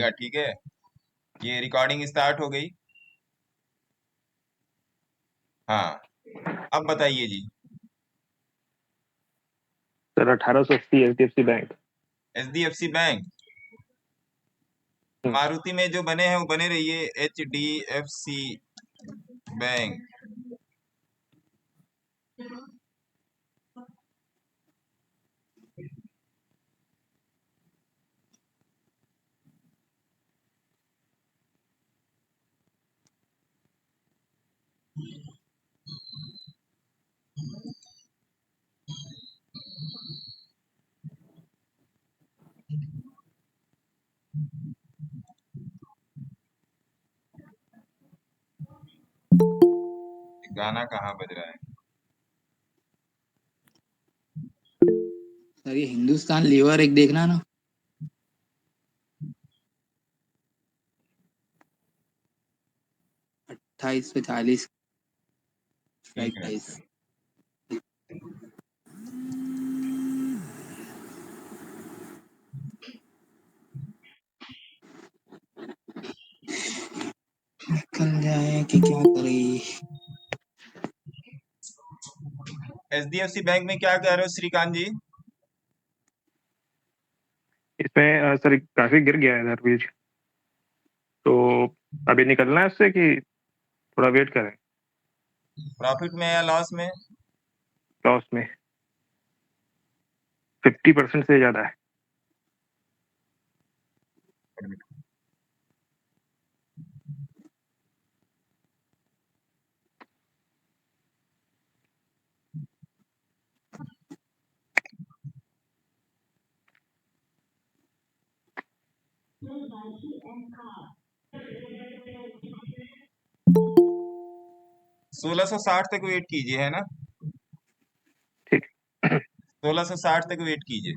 जाएगा। ठीक है, ये रिकॉर्डिंग स्टार्ट हो गई। हाँ, अब बताइए जी। Sir 1880 HDFC bank. HDFC bank. Maruti में जो बने हैं वो बने रहिए, HDFC बैंक। गाना कहाँ बज रहा है? सर ये हिंदुस्तान लीवर एक देखना ना। 2840 स्ट्राइक ठीक है। प्राइस। निकल जाए कि क्या करे। HDFC बैंक में क्या कह रहे हो श्रीकांत जी? इसमें सर काफी गिर गया है सर बीच, तो अभी निकलना है उससे कि थोड़ा वेट करें? प्रॉफिट में या लॉस में? लॉस में 50% से ज्यादा है। सोलह सौ साठ तक वेट कीजिए, है ना? ठीक। 1660 तक वेट कीजिए।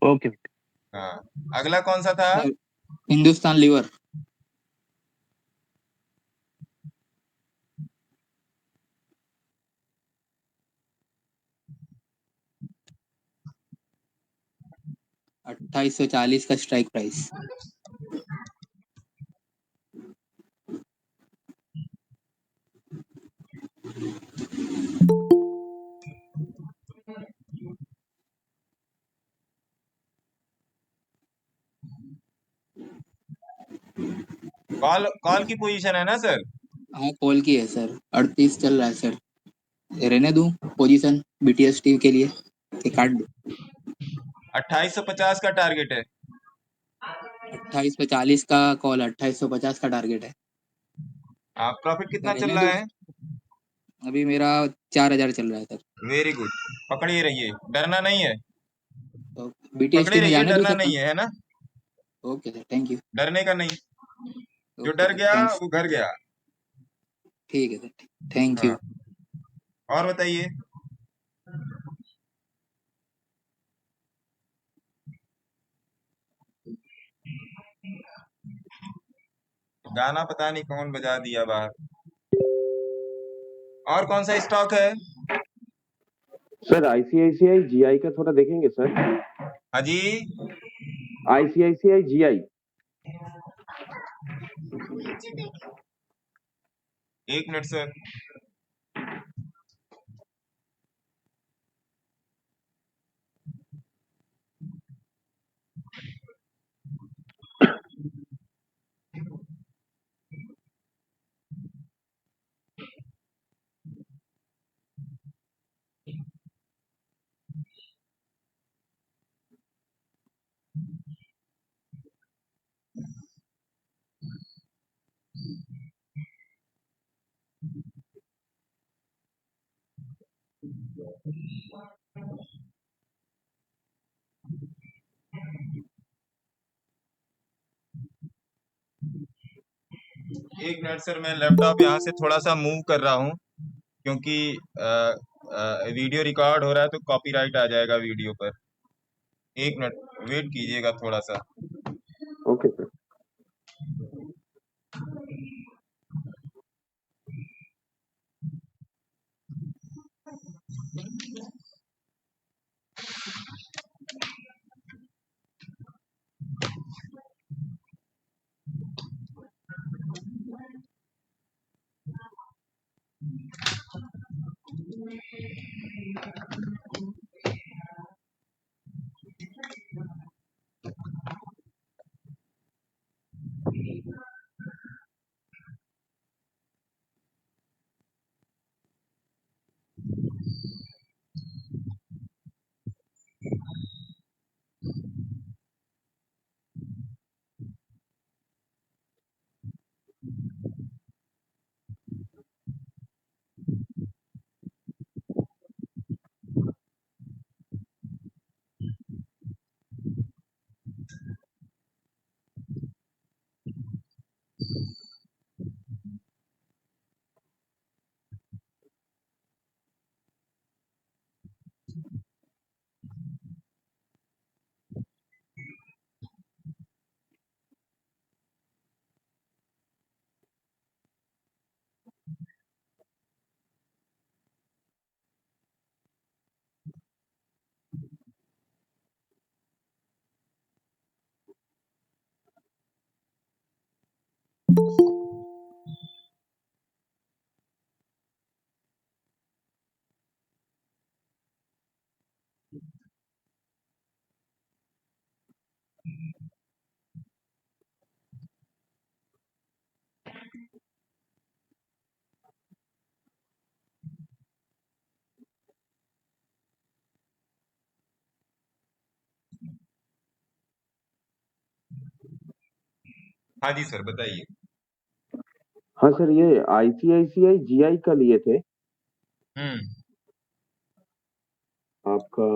ओके। हाँ, अगला कौन सा था? Sir Hindustan liver. $2840 का स्ट्राइक प्राइस। कॉल कॉल की पोजीशन है ना सर? हाँ कॉल की है सर। 38 चल रहा है सर। रहने दूं पोजीशन BTS टीम के लिए कि काट दूं? 2850 का टारगेट है। 2840 का कॉल, 2850 का टारगेट है। आप प्रॉफिट सर कितना चल रहने रहा दूं? है? अभी मेरा 4000 चल रहा है सर। वेरी गुड, पकड़िए रहिए, डरना नहीं है। तो BTS पकड़े टीम में रहिए, जाने दूं डरना सर? नहीं है ना? Okay sir, thank you. डरने का नहीं। जो ओके डर सर, गया थैंक्स। वो घर गया। ठीक है सर, थैंक हाँ, यू। और बताइए। गाना पता नहीं कौन बजा दिया बाहर। और कौन सा स्टॉक है? सर ICICI GI का थोड़ा देखेंगे सर? हाँ जी। ICICI GI। एक मिनट सर। एक मिनट सर, मैं लैपटॉप यहाँ से थोड़ा सा मूव कर रहा हूँ, क्योंकि वीडियो रिकॉर्ड हो रहा है तो कॉपीराइट आ जाएगा वीडियो पर। एक मिनट वेट कीजिएगा थोड़ा सा। Okay sir. हाँ जी सर, बताइए। हाँ सर, ये आईसीआईसीआई जीआई का लिए थे आपका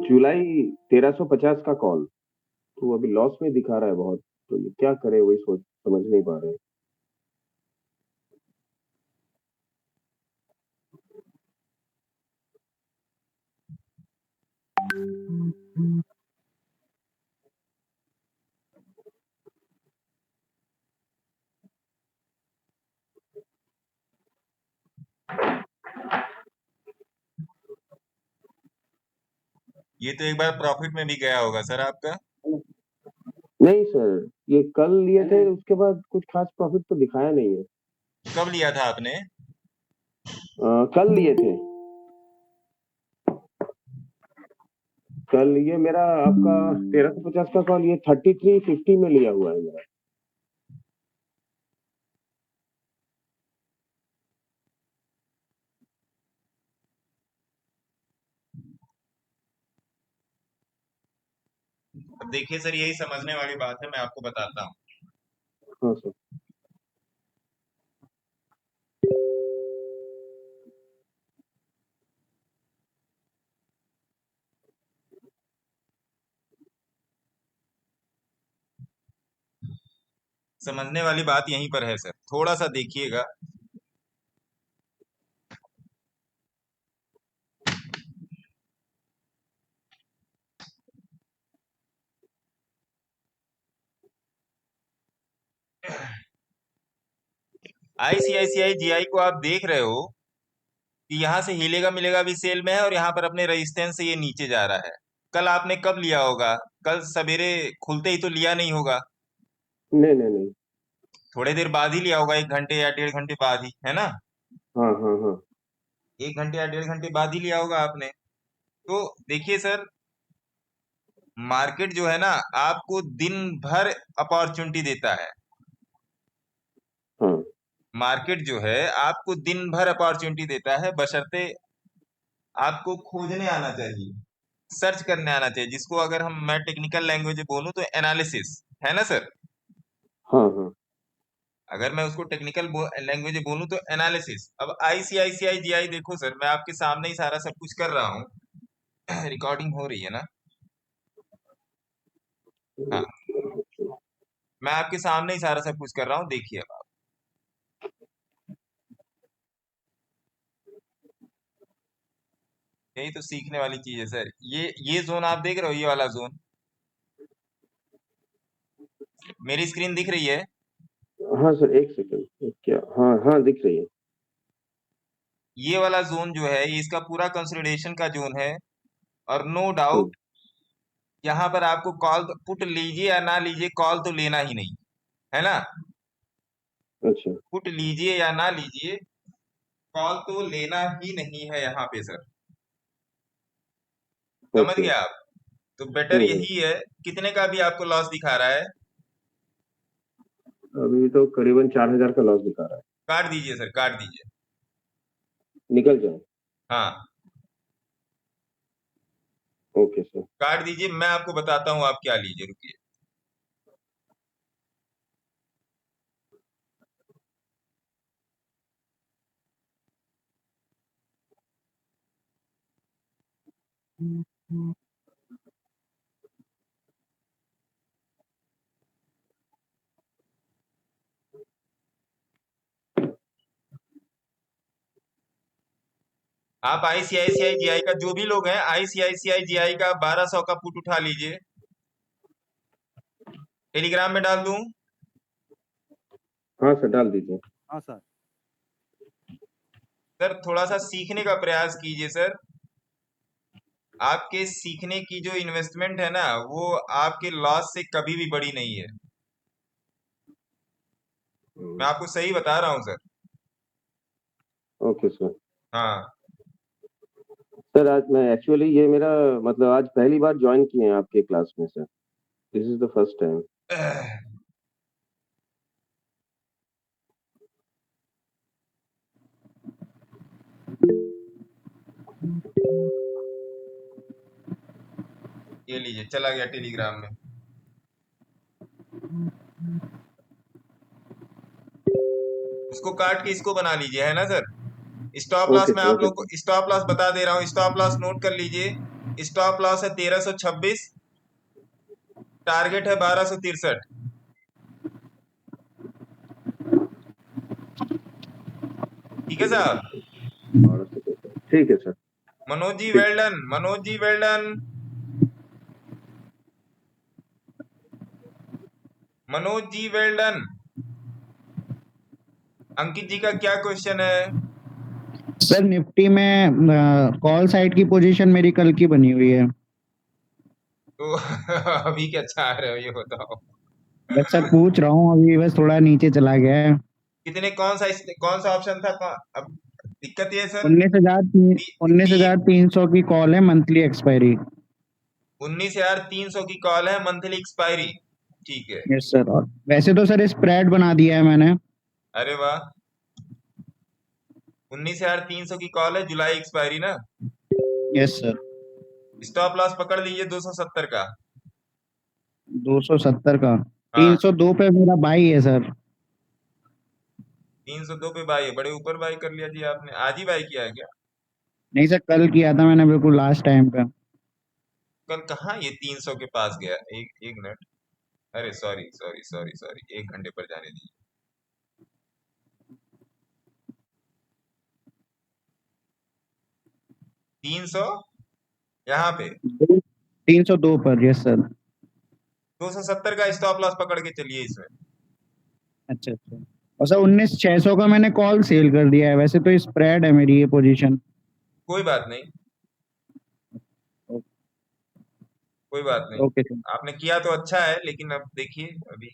जुलाई 1350 का कॉल। तो अभी लॉस में दिखा रहा है बहुत, तो ये क्या करे वही सोच समझ नहीं पा रहे हैं। ये तो एक बार प्रॉफिट में भी गया होगा सर आपका। नहीं सर, ये कल लिए थे, उसके बाद कुछ खास प्रॉफिट तो दिखाया नहीं है। कब लिया था आपने? कल लिए थे। कल ये मेरा आपका 1350 का कॉल, ये 3350 में लिया हुआ है मेरा। अब देखिए सर, यही समझने वाली बात है, मैं आपको बताता हूँ। हाँ सर। समझने वाली बात यहीं पर है सर, थोड़ा सा देखिएगा। आईसीआईसीआई जीआई को आप देख रहे हो कि यहाँ से हिलेगा मिलेगा भी सेल में है, और यहाँ पर अपने रेजिस्टेंस से ये नीचे जा रहा है। कल आपने कब लिया होगा? कल सवेरे खुलते ही तो लिया नहीं होगा, नहीं नहीं नहीं। थोड़े देर बाद ही लिया होगा, 1 घंटे या 1.5 घंटे बाद ही, है ना? हाँ हाँ हाँ। 1 घंटे या 1.5 घंटे बाद ही लिया होगा आपने। तो देखिए सर, मार्केट जो है ना, आपको दिन भर अपॉर्चुनिटी देता है। हाँ मार्केट जो है आपको दिन भर अपॉर्चुनिटी देता है, बशर्ते आपको खोजने आना चाहिए, सर्च करने आना चाहिए, जिसको अगर मैं टेक्निकल लैंग्वेज में बोलूं तो एनालिसिस, है ना सर? हाँ हाँ। अगर मैं उसको टेक्निकल लैंग्वेज में बोलूं तो एनालिसिस। अब आईसीआईसीआई जीआई देखो सर, मैं आपके सामने ही सारा सब कुछ कर रहा हूँ। रिकॉर्डिंग हो रही है ना? हाँ, मैं आपके सामने ही सारा सब कुछ कर रहा हूँ, देखिए अब आप। यही तो सीखने वाली चीज है सर। ये जोन आप देख रहे हो, ये वाला जोन, मेरी स्क्रीन दिख रही है? हाँ सर, एक सेकंड, क्या? हाँ हाँ, दिख रही है। ये वाला जोन जो है, ये इसका पूरा कंसोलिडेशन का जोन है, और नो हम्म, डाउट यहाँ पर आपको कॉल पुट लीजिए या ना लीजिए, कॉल तो लेना ही नहीं है ना? अच्छा। पुट लीजिए या ना लीजिए, कॉल तो लेना ही नहीं है यहाँ पे सर, समझ ओके। गया आप? तो बेटर हम्म। यही है। कितने का भी आपको लॉस दिखा रहा है? अभी तो करीबन 4,000 का लॉस दिखा रहा है। काट दीजिए सर, काट दीजिए। निकल जाए। हाँ, ओके सर। काट दीजिए। मैं आपको बताता हूँ आप क्या लीजिए, रुकिए। आप आईसीआईसीआई जीआई का, जो भी लोग हैं आईसीआईसीआई जीआई का 1200 का पुट उठा लीजिए। टेलीग्राम में डाल दूं? हाँ सर, डाल दीजिए। हाँ सर। सर थोड़ा सा सीखने का प्रयास कीजिए सर। आपके सीखने की जो इन्वेस्टमेंट है ना, वो आपके लॉस से कभी भी बड़ी नहीं है। मैं आपको सही बता रहा हूँ सर। Okay sir. हाँ। सर आज मैं एक्चुअली ये मेरा मतलब आज पहली बार ज्वाइन किए हैं आपके क्लास में sir. This is the first time. ये लीजिए, चला गया टेलीग्राम में। उसको काट के इसको बना लीजिए, है ना सर? स्टॉप लॉस ओके मैं सर। आप ओके लोगों को स्टॉप लॉस बता दे रहा हूँ। स्टॉप लॉस नोट कर लीजिए। स्टॉप लॉस है 1326, टारगेट है 1263। ठीक है साहब? ठीक है सर। मनोज जी ठीक। Well done, Manoj ji well done, Manoj ji well done. अंकित जी का क्या क्वेश्चन है? सर निफ्टी में कॉल साइड की पोजीशन मेरी कल की बनी हुई है। तो अभी क्या चाह रहे हो ये बताओ। बस सर पूछ रहा हूँ, अभी बस थोड़ा नीचे चला गया है। कितने, कौन सा ऑप्शन था? अब दिक्कत ये है सर, 19,300 की कॉल है, मंथली एक्सपायरी। 19,300 की कॉल है, मंथली एक्सपायरी। ठीक है। Yes sir. और वैसे तो सर स्प्रेड बना दिया है मैंने। अरे वाह। 19,300 की कॉल है, जुलाई एक्सपायरी ना? Yes sir. स्टॉप लॉस पकड़ लीजिए 270 का। 270 का। हाँ, 302 पे मेरा बाई है सर। 302 पे बाई है, बड़े ऊपर बाई कर लिया जी आपने। आज ही बाई किया है क्या? नहीं सर, कल किया था मैंने बिल्कुल लास्ट टाइम पे। कल कहाँ ये 300 के पास गया? एक एक मिनट। अरे सॉरी सॉरी सॉरी सॉरी, 1 घंटे पर जाने दीजिए। 300 यहाँ पे, 302 पर। Yes sir. 270 का स्टॉप लॉस पकड़ के चलिए इसमें। अच्छा अच्छा। और सर 19,600 का मैंने कॉल सेल कर दिया है, वैसे तो स्प्रेड है मेरी ये पोजीशन। कोई बात नहीं, कोई बात नहीं। Okay sir. आपने किया तो अच्छा है, लेकिन अब देखिए अभी।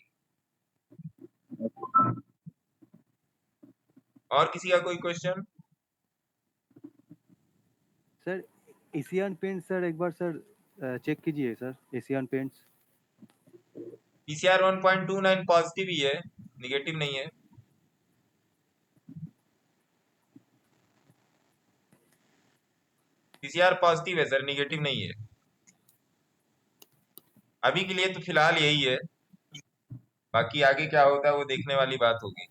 और किसी का कोई question? Sir Asian paint sir एक बार सर चेक कीजिए sir, Asian paints. PCR 1.29 positive ही है, निगेटिव नहीं है। पीसीआर पॉजिटिव है सर, निगेटिव नहीं है। अभी के लिए तो फिलहाल यही है, बाकी आगे क्या होता है वो देखने वाली बात होगी।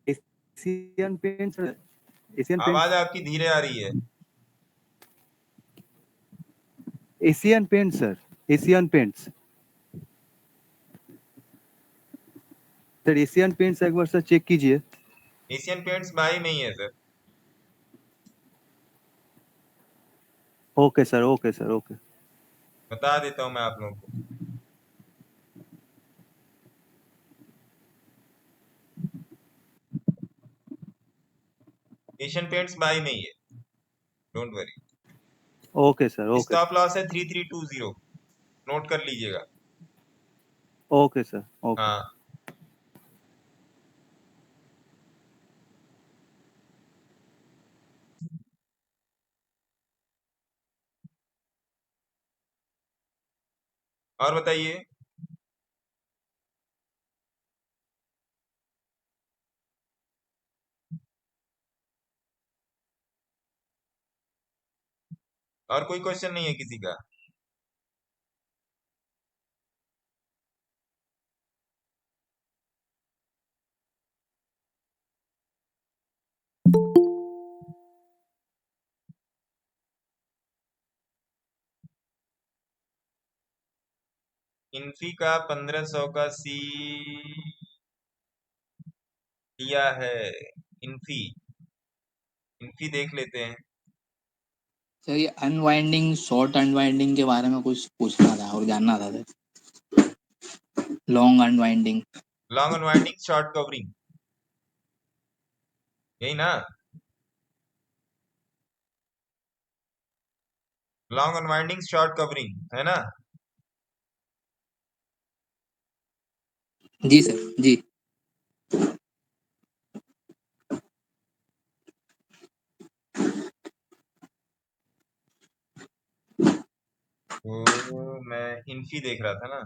एशियन पेंट सर, एशियन आवाज पेंट्स। आपकी धीरे आ रही है। Asian paint sir, Asian paints. Sir Asian paints एक बार सर चेक कीजिए। एशियन पेंट्स बाई में ही है sir. Okay sir, okay sir, okay. बता देता हूँ मैं आप लोगों को। एशियन पेंट्स बाई में ही है, don't worry. Okay sir, okay. Stop loss है 3320, नोट कर लीजिएगा। Okay sir, okay. हाँ और बताइए। और कोई क्वेश्चन नहीं है किसी का? इन्फी का 1500 का सी दिया है। इन्फी इन्फी देख लेते हैं। सर ये अनवाइंडिंग, शॉर्ट अनवाइंडिंग के बारे में कुछ पूछना था और जानना था sir. Long unwinding. Long unwinding short covering, यही ना? लॉन्ग अनवाइंडिंग शॉर्ट कवरिंग है ना? जी सर, जी। तो मैं इन्फी देख रहा था ना।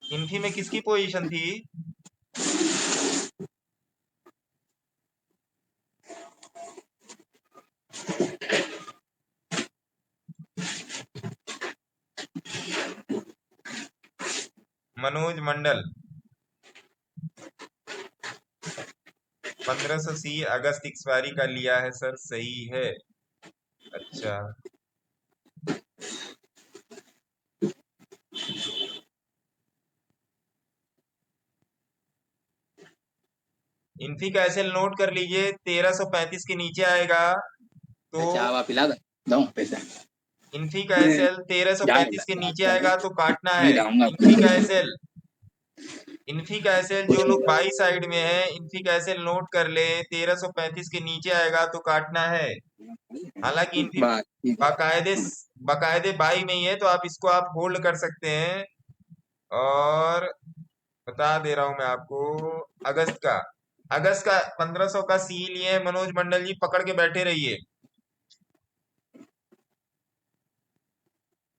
इन्फी में किसकी पोजीशन थी? मनोज मंडल। 1500 सी अगस्त एक्सपायरी का लिया है सर, सही है। अच्छा, इन्फी का एसएल नोट कर लीजिए, 1335 के नीचे आएगा तो चाय वा पिला दो पैसा। इन्फी का एसएल 1335 के नीचे आएगा तो काटना नहीं है। जाऊंगा। इन्फी का एसएल कुछ जो नहीं लोग बाई साइड में है, इन्फी का एसएल नोट कर ले, 1335 के नीचे आएगा तो काटना है। हालांकि इन्फी बात। बाकायदे बाकायदे बाई में ही है, तो आप इसको आप होल्ड कर सकते हैं। और बता दे रहा हूं मैं आपको, अगस्त का 1500 का सी लिए मनोज मंडल जी, पकड़ के बैठे रहिए,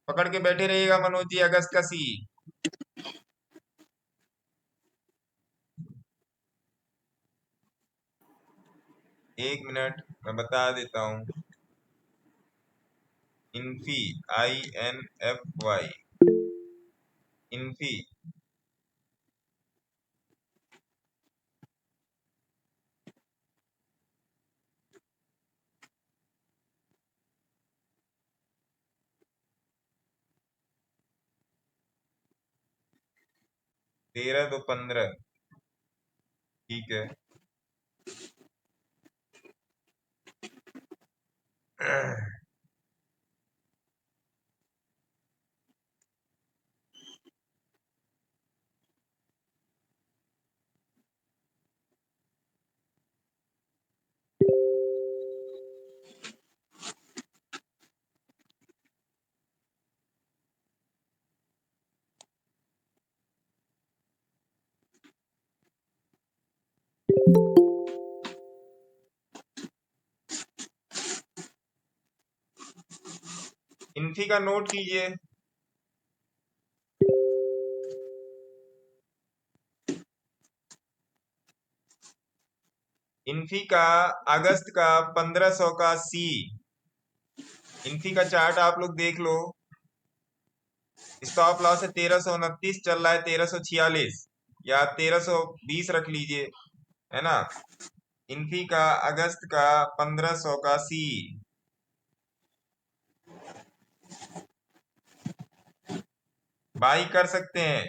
पकड़ के बैठे रहिएगा मनोज जी, अगस्त का सी। एक मिनट मैं बता देता हूं। इन्फी, INFY, इन्फी तेरह दो 15, ठीक है। इन्फी का नोट कीजिए। इन्फी का अगस्त का 1500 का सी, इन्फी का चार्ट आप लोग देख लो। स्टॉप लॉस है 1329, चल रहा है 1346 या 1320 रख लीजिए, है ना? इन्फी का अगस्त का 1500 का सी, बाई कर सकते हैं।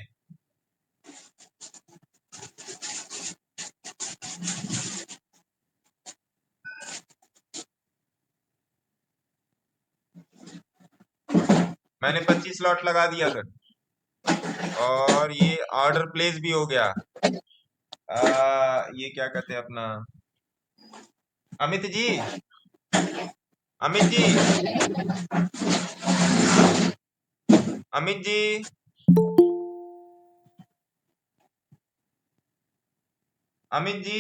मैंने 25 लॉट लगा दिया सर, और ये ऑर्डर प्लेस भी हो गया। ये क्या कहते हैं अपना, अमित जी, अमित जी, अमित जी, अमित जी,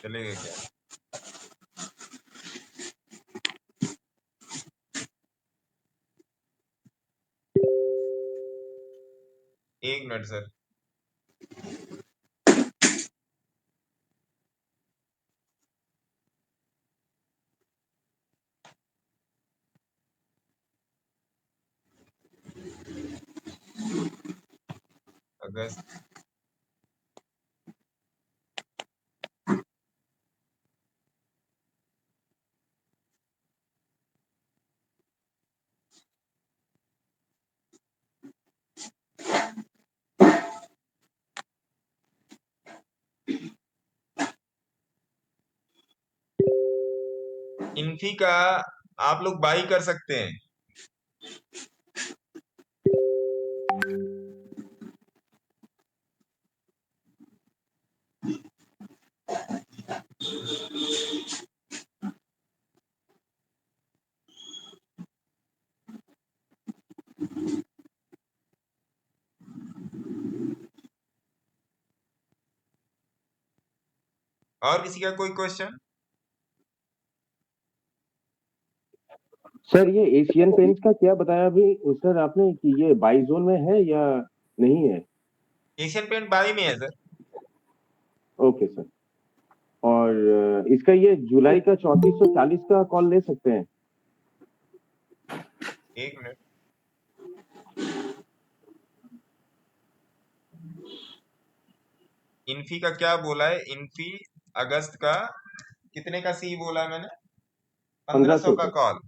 चले गए क्या? एक मिनट सर। अगस्त, इन्फी का आप लोग बाई कर सकते हैं। और किसी का कोई क्वेश्चन? सर ये एशियन पेंट्स का क्या बताया अभी सर आपने कि ये बाई जोन में है या नहीं है? एशियन पेंट बाई में है सर। Okay sir. और इसका ये जुलाई का 3440 का कॉल ले सकते हैं? एक मिनट। इन्फी का क्या बोला है? इन्फी अगस्त का कितने का सी बोला है मैंने? 1500 का सर। कॉल,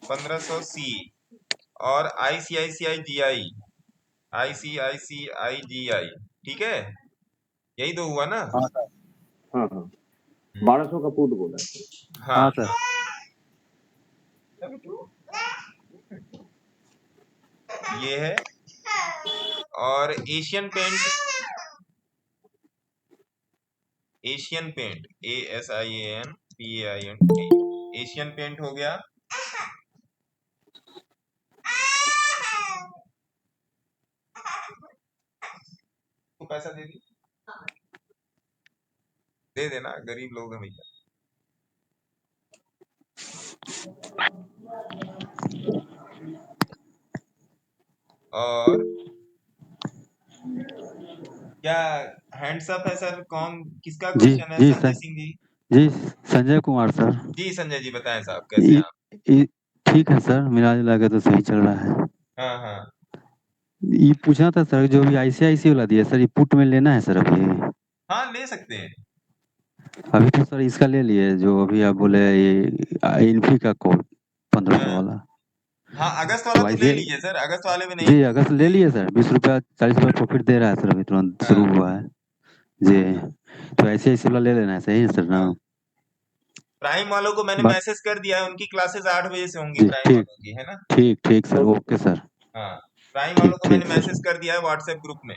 1500 सी। और आईसीआईसीआई जीआई, आईसीआईसीआई जीआई, ठीक है, यही दो हुआ ना? हाँ सर। हाँ हाँ 1200 का पुट बोला है सर। हाँ, हाँ सर। ये है। और Asian Paint, Asian Paint, ASIANPAINT, Asian Paint हो गया। तो पैसा दे दी, दे देना, गरीब लोग हैं भैया। और क्या हैंड्स अप है सर? कौन, किसका जी क्वेश्चन है? जी संजय सर, सिंह जी। जी संजय कुमार सर। जी संजय जी बताएं साहब, कैसे हैं आप? ठीक है सर, मिला जुला के तो सही चल रहा है। हाँ हाँ ये पूछना था सर, जो भी आईसीआईसी वाला दिया सर, ये पुट में लेना है सर अभी? हाँ, ले सकते हैं। अभी तो सर इसका ले लिए, जो अभी आप बोले ये इन्फी का कोड 1500 वाला। हाँ, अगस्त वाला तो तो ले ऐसे लीजिए सर, अगस्त वाले में नहीं। जी अगस्त ले लिए सर, 20 रुपया 40 रुपया प्रॉफिट दे रहा है सर, अभी तुरंत शुरू हुआ है जी। तो ऐसे ऐसे वाला ले लेना है, सही है सर ना? प्राइम वालों को मैंने बस मैसेज कर दिया है, उनकी क्लासेस 8 बजे से होंगी जी, प्राइम ठीक वालों की, है ना? ठीक ठीक सर, ओके सर। हाँ, प्राइम वालों ठीक को मैंने ठीक सर, मैसेज कर दिया है व्हाट्सएप ग्रुप में।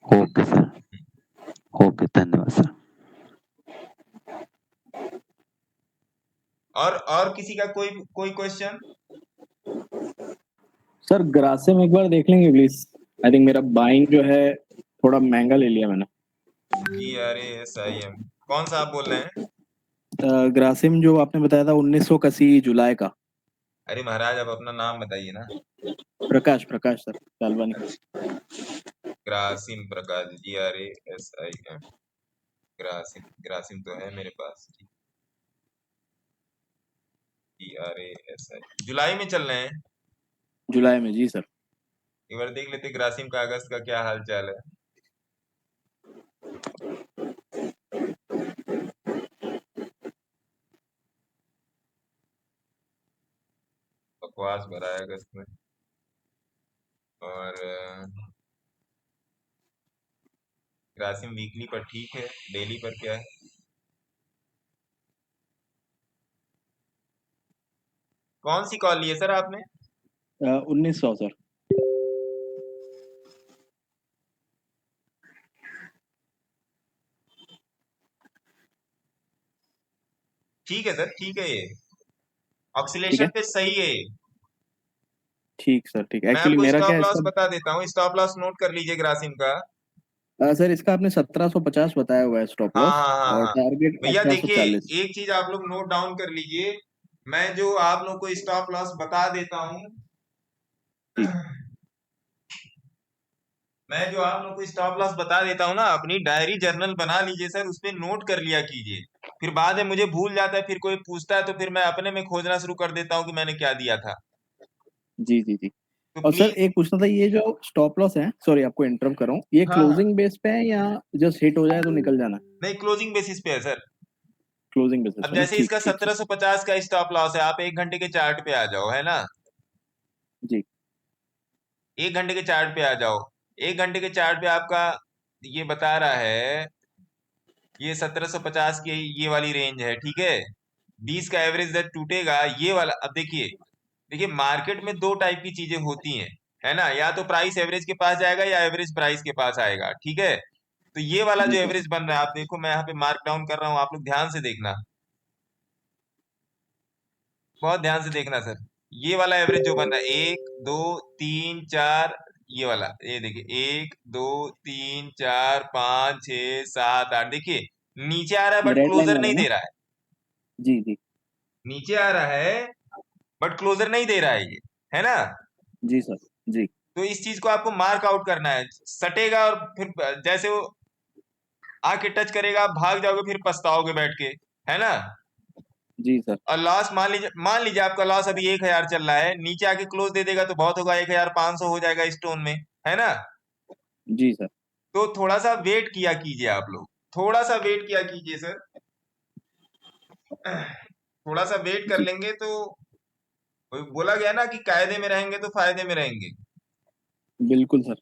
ओके सर, ओके, धन्यवाद सर। और किसी का कोई कोई क्वेश्चन? सर ग्रासिम एक बार देख लेंगे प्लीज। आई थिंक मेरा बाइंग जो है थोड़ा महंगा ले लिया मैंने। GRASIM, कौन सा आप बोल रहे हैं? ग्रासिम जो आपने बताया था 1900 का सी जुलाई का। अरे महाराज, आप अपना नाम बताइए ना। प्रकाश प्रकाश सर लालवानी। ग्रासिम प्रकाश, GRASIM, ग्रासिम, ग्रासिम तो है मेरे पास। GRASI, जुलाई में चल रहे हैं। जुलाई में जी सर। एक बार देख लेते ग्रासिम का अगस्त का क्या हाल चाल है। बकवास भरा है अगस्त में। और ग्रासिम वीकली पर ठीक है, डेली पर क्या है? कौन सी कॉल ली है सर आपने? 1900 सर। ठीक है सर, ठीक है, ये ठीक ऑक्सीलेशन है पे सही है ये। ठीक सर ठीक है मैं एक्चुअली आपको मेरा क्या स्टॉप है लॉस इसका बता देता हूँ, स्टॉप लॉस नोट कर लीजिए ग्रासिम का। सर इसका आपने 1750 बताया हुआ है स्टॉप हाँ लॉस हाँ हाँ और हाँ टारगेट भैया, देखिए 1840। एक चीज आप लोग नोट डाउन कर लीजिए, मैं जो आप लोग को स्टॉप लॉस बता देता हूँ, जी मैं जो आप लोग को स्टॉप लॉस बता देता हूँ ना, अपनी डायरी जर्नल बना लीजिए सर, उसपे नोट कर लिया कीजिए। फिर बाद में मुझे भूल जाता है, फिर कोई पूछता है तो फिर मैं अपने में खोजना शुरू कर देता हूँ कि मैंने क्या दिया था। जी जी जी। तो और सर प्लीज। एक पूछना था ये जो स्टॉप लॉस है सॉरी आपको इंटरप्ट कर रहा हूँ ये हाँ हाँ, क्लोजिंग बेस पे है या जस्ट हिट हो जाए तो निकल जाना है? नहीं क्लोजिंग बेसिस पे है सर। क्लोजिंग बेसिस अब पे ना जैसे ठीक इसका ठीक सर 1750 का स्टॉप लॉस है, आप 1 घंटे के चार्ट पे आ जाओ, है ना, जी 1 घंटे के चार्ट पे आ जाओ। 1 घंटे के चार्ट पे आपका ये बता रहा है, ये 1750 की ये वाली रेंज है, ठीक है। 20 का एवरेज जब टूटेगा ये वाला, अब देखिए, देखिए मार्केट में दो टाइप की चीजें होती हैं, है ना, या तो प्राइस एवरेज के पास जाएगा या एवरेज प्राइस के पास आएगा, ठीक है। तो ये वाला जी जो सर एवरेज बन रहा है, आप देखो मैं यहाँ पे मार्क डाउन कर रहा हूँ, आप लोग ध्यान से देखना, बहुत ध्यान से देखना सर। ये वाला एवरेज जो बन रहा है, 1 2 3 4, ये वाला, ये देखिए 1 2 3 4 5 6 7 8, देखिए नीचे आ रहा है ये बट रेड लाइन क्लोजर वाला नहीं ना दे रहा है। जी जी नीचे आ रहा है बट क्लोजर नहीं दे रहा है ये, है ना। जी सर जी तो इस चीज को आपको मार्क आउट करना है, सटेगा और फिर जैसे वो आके टच करेगा, आप भाग जाओगे, फिर पछताओगे बैठ के, है ना। जी सर और लॉस मान लीजिए आपका लॉस अभी 1000 चल रहा है, नीचे आके क्लोज दे देगा तो बहुत होगा, 1500 हो जाएगा स्टोन में, है ना। जी सर तो थोड़ा सा वेट किया कीजिए आप लोग, थोड़ा सा वेट किया कीजिए सर, थोड़ा सा वेट कर जी लेंगे तो, बोला गया ना कि कायदे में रहेंगे तो फायदे में रहेंगे। बिल्कुल सर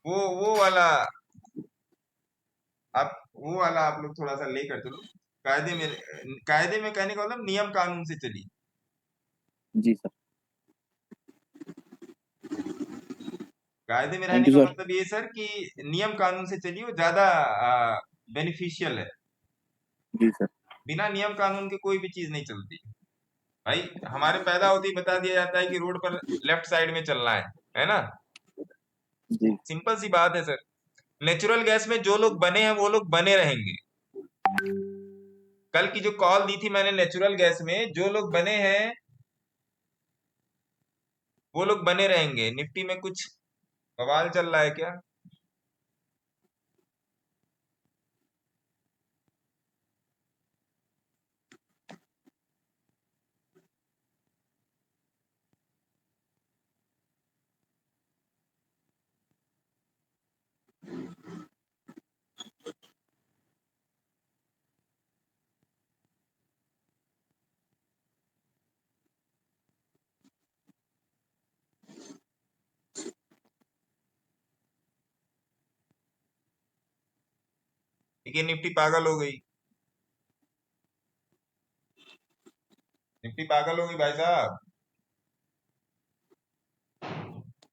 वो वाला आप लोग थोड़ा सा लेकर चलो, कायदे में कहने का मतलब नियम कानून से चलिए। जी सर कायदे में थैंक रहने यू का सर मतलब ये सर कि नियम कानून से चलिए, वो ज्यादा बेनिफिशियल है। जी सर बिना नियम कानून के कोई भी चीज नहीं चलती भाई। हमारे पैदा होते ही बता दिया जाता है कि रोड पर लेफ्ट साइड में चलना है ना। जी सिंपल सी बात है सर। नेचुरल गैस में जो लोग बने हैं वो लोग बने रहेंगे। कल की जो कॉल दी थी मैंने नेचुरल गैस में, जो लोग बने हैं वो लोग बने रहेंगे। निफ्टी में कुछ बवाल चल रहा है क्या? देखिए निफ्टी पागल हो गई, निफ्टी पागल हो गई भाई साहब।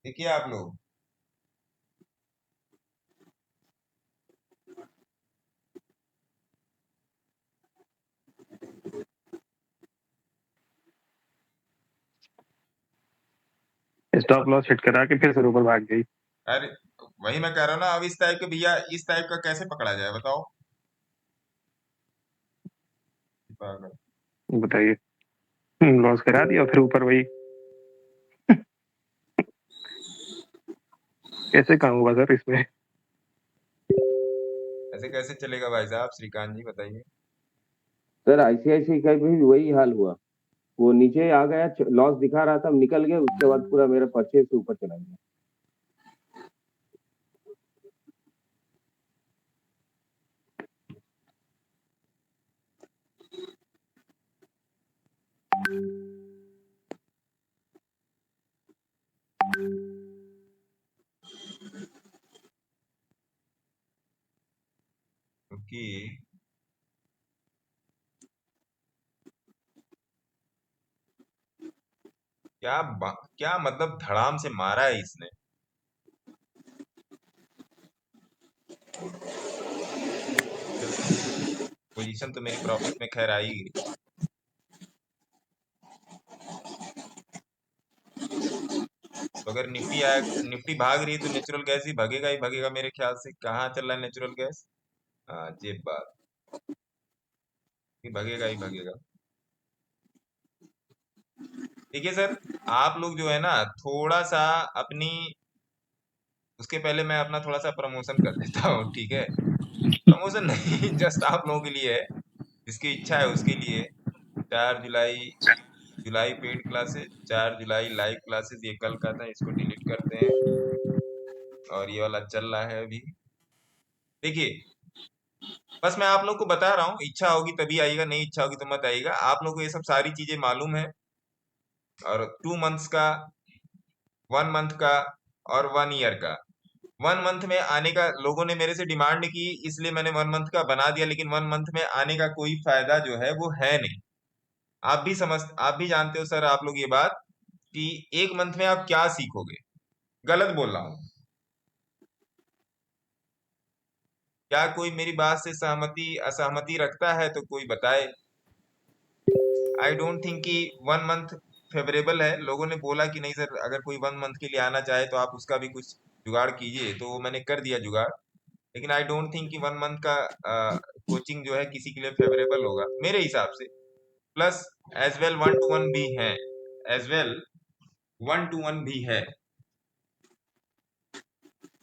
देखिए आप लोग, स्टॉप लॉस हिट करा के फिर से ऊपर भाग गई। अरे वही मैं कह रहा हूँ ना, अब इस टाइप के भैया, इस टाइप का कैसे पकड़ा जाए बताओ। पागल। बताइए, लॉस करा दिया फिर ऊपर वही, कैसे काम होगा सर इसमें? ऐसे कैसे चलेगा भाई साहब, श्रीकांत जी बताइए। सर आईसीआईसीआई का भी वही हाल हुआ, वो नीचे आ गया, लॉस दिखा रहा था, हम निकल गए, उसके बाद पूरा मेरा परचेज से ऊपर चला गया। क्योंकि क्या मतलब धड़ाम से मारा है इसने। पोजीशन तो मेरी प्रॉफिट में खैर आई गई। तो अगर निफ्टी भाग रही है तो नेचुरल गैस ही भागेगा मेरे ख्याल से। कहाँ चल रहा है नेचुरल गैस? हाँ, जेब बात ही भागेगा। देखिए सर, आप लोग जो है ना थोड़ा सा अपनी, उसके पहले मैं अपना थोड़ा सा प्रमोशन कर देता हूँ, ठीक है? प्रमोशन नहीं, जस्ट आप लोगों के लिए है, जिसकी इच्छा है उसके लिए। 4 जुलाई जुलाई पेड क्लासेस, 4 जुलाई लाइव क्लासेस, ये कल का था, इसको डिलीट करते हैं। और ये वाला चल रहा है अभी। देखिए, बस मैं आप लोग को बता रहा हूँ, इच्छा होगी तभी आइएगा, नहीं इच्छा होगी तो मत आइएगा। आप लोग को ये सब सारी चीजें मालूम है। और 2 मंथ्स का, 1 मंथ का और 1 ईयर का। 1 मंथ में आने का लोगों ने मेरे से डिमांड की, इसलिए मैंने 1 मंथ का बना दिया। लेकिन 1 मंथ में आने का कोई फायदा जो है वो है नहीं। आप भी जानते हो सर, आप लोग ये बात कि 1 मंथ में आप क्या सीखोगे। गलत बोल रहा हूँ? क्या कोई मेरी बात से सहमति असहमति रखता है तो कोई बताए। आई डोंट थिंक कि 1 मंथ फेवरेबल है। लोगों ने बोला कि नहीं सर, अगर कोई 1 मंथ के लिए आना चाहे तो आप उसका भी कुछ जुगाड़ कीजिए, तो मैंने कर दिया जुगाड़। लेकिन आई डोंट थिंक कि 1 मंथ का कोचिंग जो है किसी के लिए फेवरेबल होगा मेरे हिसाब से। प्लस एज वेल 1-to-1 भी है, एज वेल 1-to-1 भी है।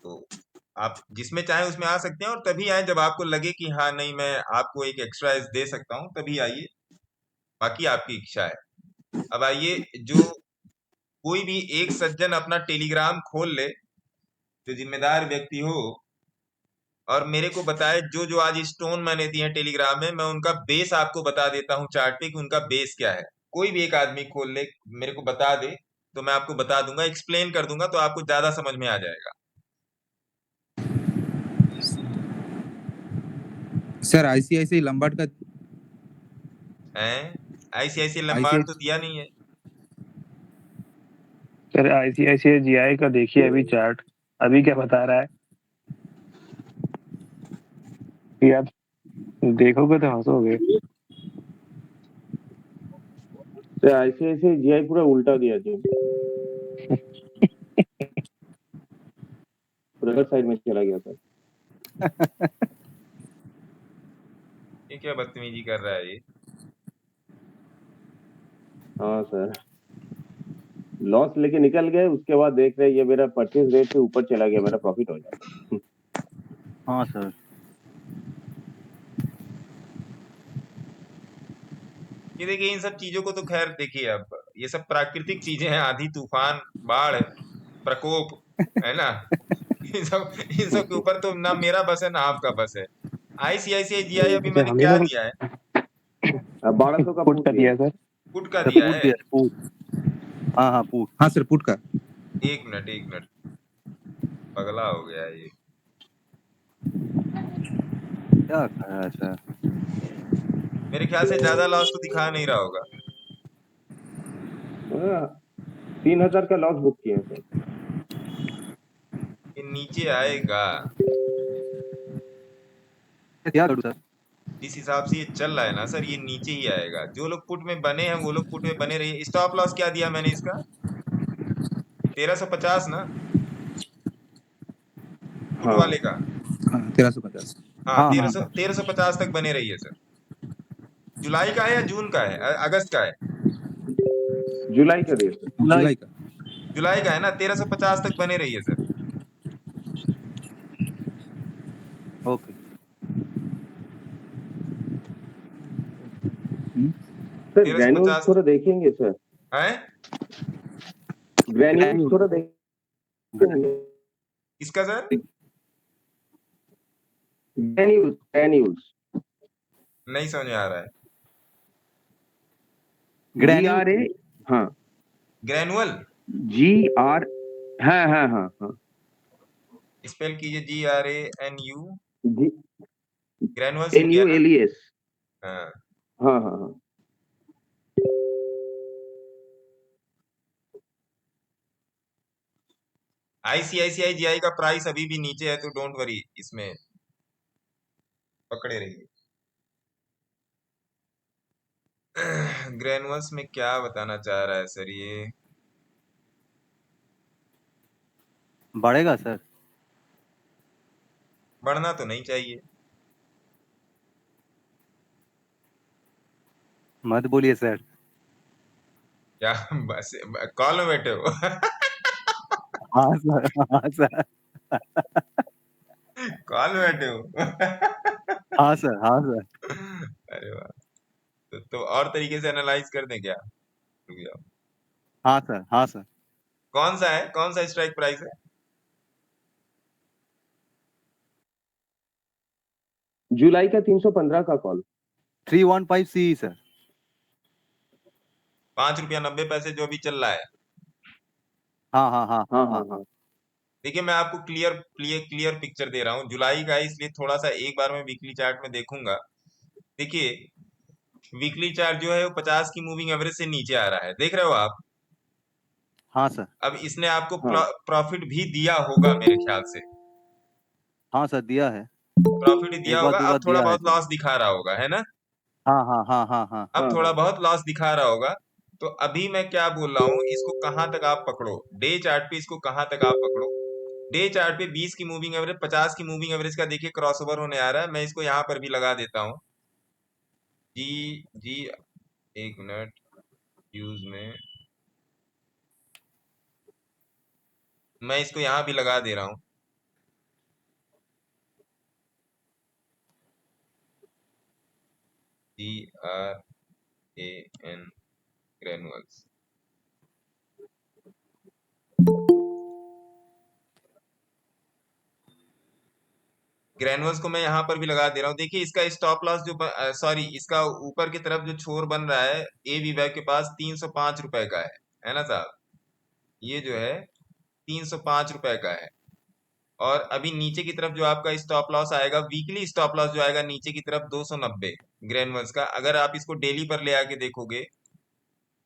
तो आप जिसमें चाहे उसमें आ सकते हैं, और तभी आए जब आपको लगे कि हाँ नहीं, मैं आपको एक एक्स्ट्रा एज दे सकता हूँ, तभी आइए। बाकी आपकी इच्छा है। अब आइए, जो कोई भी एक सज्जन अपना टेलीग्राम खोल ले, जो जिम्मेदार व्यक्ति हो, और मेरे को बताए जो जो आज स्टोन मैंने दिए हैं टेलीग्राम में, मैं उनका बेस आपको बता देता हूँ चार्ट पे कि उनका बेस क्या है। कोई भी एक आदमी खोल ले, मेरे को बता दे, तो मैं आपको बता दूंगा, एक्सप्लेन कर दूंगा, तो आपको ज्यादा समझ में आ जाएगा। सर आईसीआईसीआई लंबार्ड का हैं? ICICI लंबार्ड तो दिया नहीं है। सर आईसीआईसीआई जीआई का देखिए अभी चार्ट, अभी क्या बता रहा है कि आप देखोगे तो हंसोगे। तो ICICI जीआई पूरा उल्टा दिया जी, पूरा साइड में चला गया था। ये क्या बदतमीजी कर रहा है ये? हाँ सर, लॉस लेके निकल गए, उसके बाद देख रहे ये मेरा परचेज रेट से ऊपर चला गया, मेरा प्रॉफिट हो जाएगा। हाँ सर। ये देखिए, इन सब चीजों को तो खैर देखिए, अब ये सब प्राकृतिक चीजें हैं, आंधी तूफान बाढ़ प्रकोप, है ना? इन सब के ऊपर तो ना मेरा बस है ना आपका बस है। ICICI जीआई अभी मैंने हम क्या लोग दिया है? 1200 का पुट कर दिया सर। पुट का दिया है। हाँ हाँ पूछ। हाँ सर पुट का। एक मिनट, पगला हो गया ये। क्या कहा है सर? मेरे ख्याल से ज्यादा लॉस तो दिखा नहीं रहा होगा। 3000 का लॉस बुक किया सर। ये नीचे आएगा क्या करूँ सर? जिस हिसाब से ये चल रहा है ना सर, ये नीचे ही आएगा। जो लोग पुट में बने हैं वो लोग पुट में बने रहिए। स्टॉप लॉस क्या दिया मैंने इसका? 1350 ना, पुट हाँ वाले का। हाँ 1350। हाँ, हाँ 1350 तक बने रहिए सर। जुलाई का है या जून का है, अगस्त का है? जुलाई का दिया सर। जुलाई का। जुलाई का है ना, 1350 तक बने रहिए सर। ओके। सर ग्रैन्यूल्स 1350 थोड़ा देखेंगे सर, है। ग्रैन्यूल्स थोड़ा देखेंगे। इसका सर ग्रैन्यूल्स नहीं समझ में आ रहा है। GRA, हाँ ग्रेनुअल GR, हाँ हाँ हाँ हाँ स्पेल कीजिए, GRANU, ग्रेनुअल NULES, हाँ। हाँ हाँ हाँ। ICICI GI का प्राइस अभी भी नीचे है, तो डोंट वरी, इसमें पकड़े रहिए। ग्रेनुअल्स में क्या बताना चाह रहा है सर ये? बढ़ेगा सर? बढ़ना तो नहीं चाहिए। मत बोलिए सर। क्या बस कॉल में बैठे हो? हाँ सर, हाँ सर, कॉल में बैठे हो? हाँ सर, हाँ सर। अरे वाह, तो और तरीके से एनालाइज कर दें क्या? रुक जाओ। हाँ सर, हाँ सर। कौन सा है, कौन सा स्ट्राइक प्राइस है? जुलाई का 315 का कॉल। 315 सी सर। ₹5.90 जो अभी चल रहा है। हाँ हाँ हाँ हाँ हाँ हाँ। देखिए मैं आपको क्लियर पिक्चर दे रहा हूँ जुलाई का है, इसलिए थोड़ा सा एक बार मैं वीकली चार्ट में देखूंगा। देखिए वीकली चार्ट जो है वो 50 की मूविंग एवरेज से नीचे आ रहा है, देख रहे हो आप? हाँ सर, अब इसने आपको हाँ प्रॉफिट भी दिया होगा मेरे ख्याल से। हाँ सर, दिया है। प्रॉफिट दिया एक बार होगा, दो अब बार थोड़ा दिया है बहुत सर। लॉस दिखा रहा होगा, है ना? हाँ हाँ हाँ हाँ हाँ। अब हाँ थोड़ा हाँ बहुत लॉस दिखा रहा होगा। तो अभी मैं क्या बोल रहा हूँ, इसको कहां तक आप पकड़ो, डे चार्ट पे इसको कहां तक आप पकड़ो। डे चार्ट पे 20 की मूविंग एवरेज, 50 की मूविंग एवरेज का देखिए क्रॉसओवर होने आ रहा है। मैं इसको यहाँ पर भी लगा देता हूँ। जी जी, एक मिनट, यूज में मैं इसको यहाँ भी लगा दे रहा हूँ। GRAN ग्रेनुअल्स, ग्रेनुअल्स को मैं यहाँ पर भी लगा दे रहा हूँ। देखिए इसका स्टॉप लॉस जो सॉरी, इसका ऊपर की तरफ जो छोर बन रहा है ए विवैक के पास 305 रुपए का है ना साहब? ये जो है 305 रुपए का है। और अभी नीचे की तरफ जो आपका स्टॉप लॉस आएगा, वीकली स्टॉप लॉस जो आएगा नीचे की तरफ 290 ग्रेनुअल्स का। अगर आप इसको डेली पर ले आके देखोगे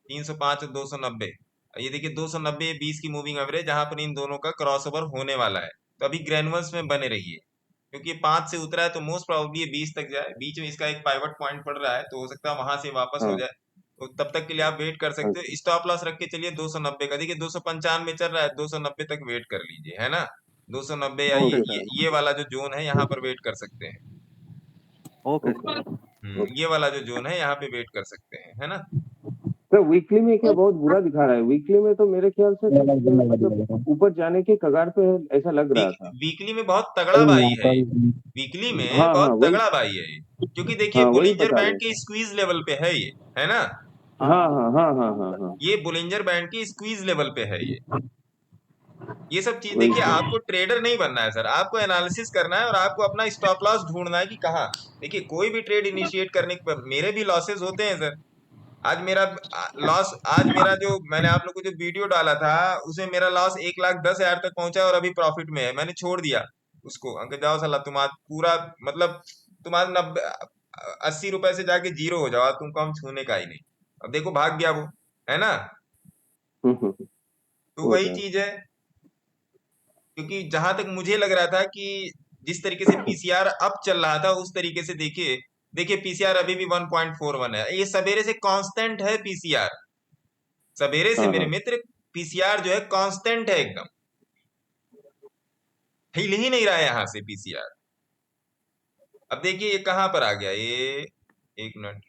305 और 290, ये देखिए 290 20 की मूविंग एवरेज, जहां पर इन दोनों का क्रॉसओवर होने वाला है। तो अभी ग्रेनुअल्स में बने रहिए, क्योंकि 5 से उतरा है तो मोस्ट प्रोबेबली ये 20 तक जाए। बीच में इसका एक पाइवट पॉइंट पड़ रहा है, तो हो सकता है वहां से वापस हो हाँ। जाए। तो तब तक के लिए आप वेट कर सकते अच्छा हो। स्टॉप लॉस रख के चलिए 290 का। देखिए 295 चल रहा है, 290 तक वेट कर लीजिए, है ना? 290 या ओके ओके सर, ये वाला जो जोन है यहाँ पर वेट कर सकते हैं। Okay okay sir. ओके। ये वाला जो जोन है यहाँ पे वेट कर सकते हैं, है ना? सर वीकली में क्या बहुत बुरा दिखा रहा है? वीकली में तो मेरे ख्याल से कुछ मतलब ऊपर जाने के कगार पे है, ऐसा लग रहा था। वीकली में बहुत तगड़ा भाई है ये। वीकली में हाँ हाँ बहुत वही। तगड़ा भाई है ये, क्योंकि देखिए हाँ वही बोलिंजर बता बैंड रहे के थे। स्क्वीज लेवल पे है ये, है ना? हाँ हाँ हाँ हाँ हाँ हाँ हाँ हाँ। ये बोलिंजर बैंड की स्क्वीज लेवल पे है ये सब चीज। वही देखिए तो। आपको ट्रेडर नहीं बनना है सर, आपको एनालिसिस करना है और आपको अपना स्टॉप लॉस ढूंढना है कि कहाँ। देखिए कोई भी ट्रेड इनिशिएट करने के मेरे भी लॉसेस होते हैं सर। आज मेरा लॉस, आज मेरा जो मैंने आप लोग को जो वीडियो डाला था उसमें मेरा लॉस 1,10,000 तक पहुंचा और अभी प्रॉफिट में है। मैंने छोड़ दिया उसको, अंकल जाओ साला, तुम आज पूरा मतलब तुम आज 80 रुपए से जाके जीरो हो जाओ, आज तुमको हम छूने का ही नहीं। अब देखो भाग गया वो, है ना? हम्म। तो वो वही तो है। चीज है, क्योंकि जहां तक मुझे लग रहा था कि जिस तरीके से पीसीआर अप चल रहा था उस तरीके से देखिए, देखिए पीसीआर अभी भी 1.41 है। ये सवेरे से कांस्टेंट है पीसीआर, सवेरे से हाँ मेरे हाँ। मित्र पीसीआर जो है कांस्टेंट है एकदम, हिल ही नहीं रहा है यहां से पीसीआर। अब देखिए ये कहां पर आ गया ये, एक मिनट।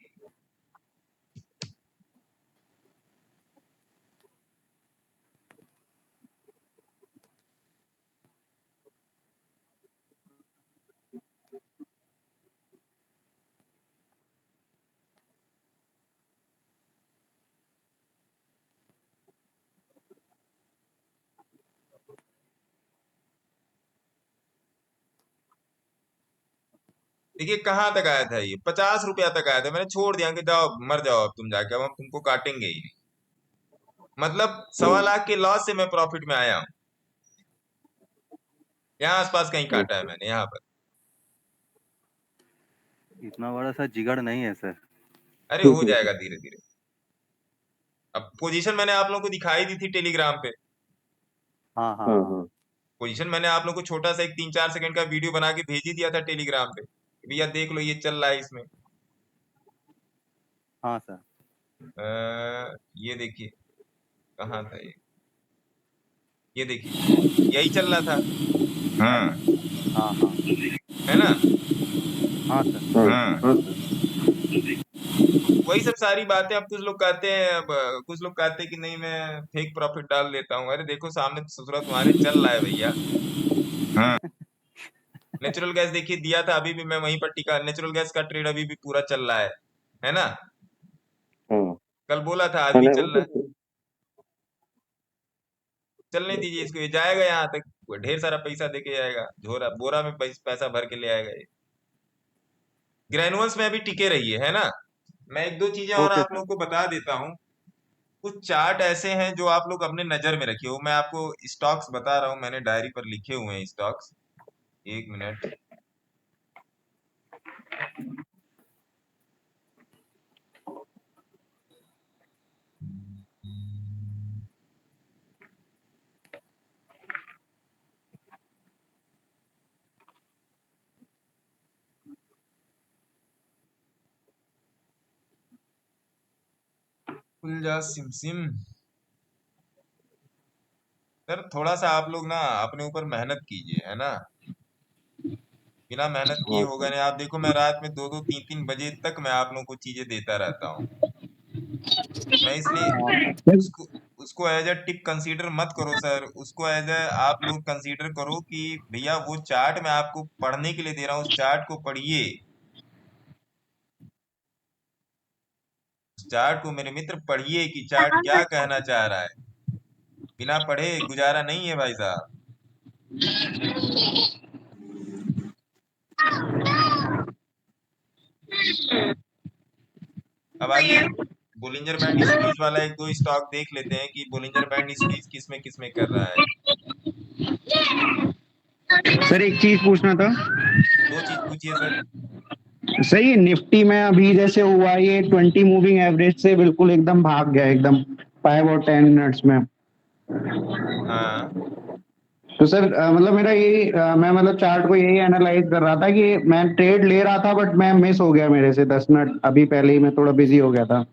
देखिए कहां तक आया था ये, 50 रुपया तक आया था। मैंने छोड़ दिया कि जाओ मर जाओ अब तुम जाके, अब हम तुमको काटेंगे ही नहीं। मतलब 1.25 लाख के लॉस से मैं प्रॉफिट में आया हूँ। यहाँ आसपास कहीं काटा है मैंने, यहाँ पर। इतना बड़ा सा जिगड़ नहीं है सर। अरे हो जाएगा धीरे धीरे। अब पोजीशन मैंने आप लोगों को दिखाई दी थी टेलीग्राम पे। हाँ हाँ हाँ हाँ। हाँ। पोजीशन मैंने आप लोगों को छोटा सा एक 3-4 सेकंड का वीडियो बना के भेज ही दिया था टेलीग्राम पे, कि भैया देख लो ये चल रहा है इसमें। हाँ सर। ये देखिए कहाँ था ये, ये देखिए यही चल रहा था। हाँ हाँ हाँ है ना। हाँ सर। हाँ हाँ सर। वही सब सारी बातें। अब कुछ लोग कहते हैं, अब कुछ लोग कहते हैं कि नहीं मैं फेक प्रॉफिट डाल देता हूँ। अरे देखो सामने तो ससुरा तुम्हारे चल रहा है भैया। हाँ नेचुरल गैस देखिए दिया था, अभी भी मैं वहीं पर टिका। नेचुरल गैस का ट्रेड अभी भी पूरा चल रहा है ना। हाँ कल बोला था आज भी मैंने चल रहा है। उसे चलने दीजिए इसको, ये जाएगा यहाँ तक, वो ढेर सारा पैसा देके जाएगा, झोरा बोरा में पैसा भर के ले आएगा ये। ग्रेनुअल्स में अभी टिके रहिए, है ना। मैं एक दो चीजें और ओके आप सर। लोगों को बता देता हूँ। कुछ चार्ट ऐसे हैं जो आप लोग अपने नजर में रखिए। वो मैं आपको स्टॉक्स बता रहा हूँ, मैंने डायरी पर लिखे हुए हैं स्टॉक्स। एक मिनट। खुल जा सिम सिम। सर थोड़ा सा आप लोग ना अपने ऊपर मेहनत कीजिए, है ना। बिना मेहनत किए हाँ होगा सर। नहीं। आप देखो मैं रात में 2-2 3-3 बजे तक मैं आप लोगों को चीजें देता रहता हूँ। मैं इसलिए उसको उसको एज अ टिप कंसीडर मत करो सर। उसको एज अ आप लोग कंसीडर करो कि भैया वो चार्ट मैं आपको पढ़ने के लिए दे रहा हूँ, उस चार्ट को पढ़िए। उस चार्ट को मेरे मित्र पढ़िए कि चार्ट क्या कहना चाह रहा है। बिना पढ़े गुजारा नहीं है भाई साहब। अब आइए बोलिंजर बैंड स्क्वीज वाला एक दो स्टॉक देख लेते हैं कि बोलिंजर बैंड स्क्वीज किस में कर रहा है। सर एक चीज पूछना था। दो चीज पूछिए सर। सही निफ्टी में अभी जैसे हुआ ये 20 मूविंग एवरेज से बिल्कुल एकदम भाग गया एकदम 5 और 10 मिनट्स में। हाँ तो सर मतलब मेरा यही मैं मतलब चार्ट को यही एनालाइज कर रहा था कि मैं ट्रेड ले रहा था बट मैं मिस हो गया मेरे से 10 मिनट अभी पहले ही मैं थोड़ा बिजी हो गया था।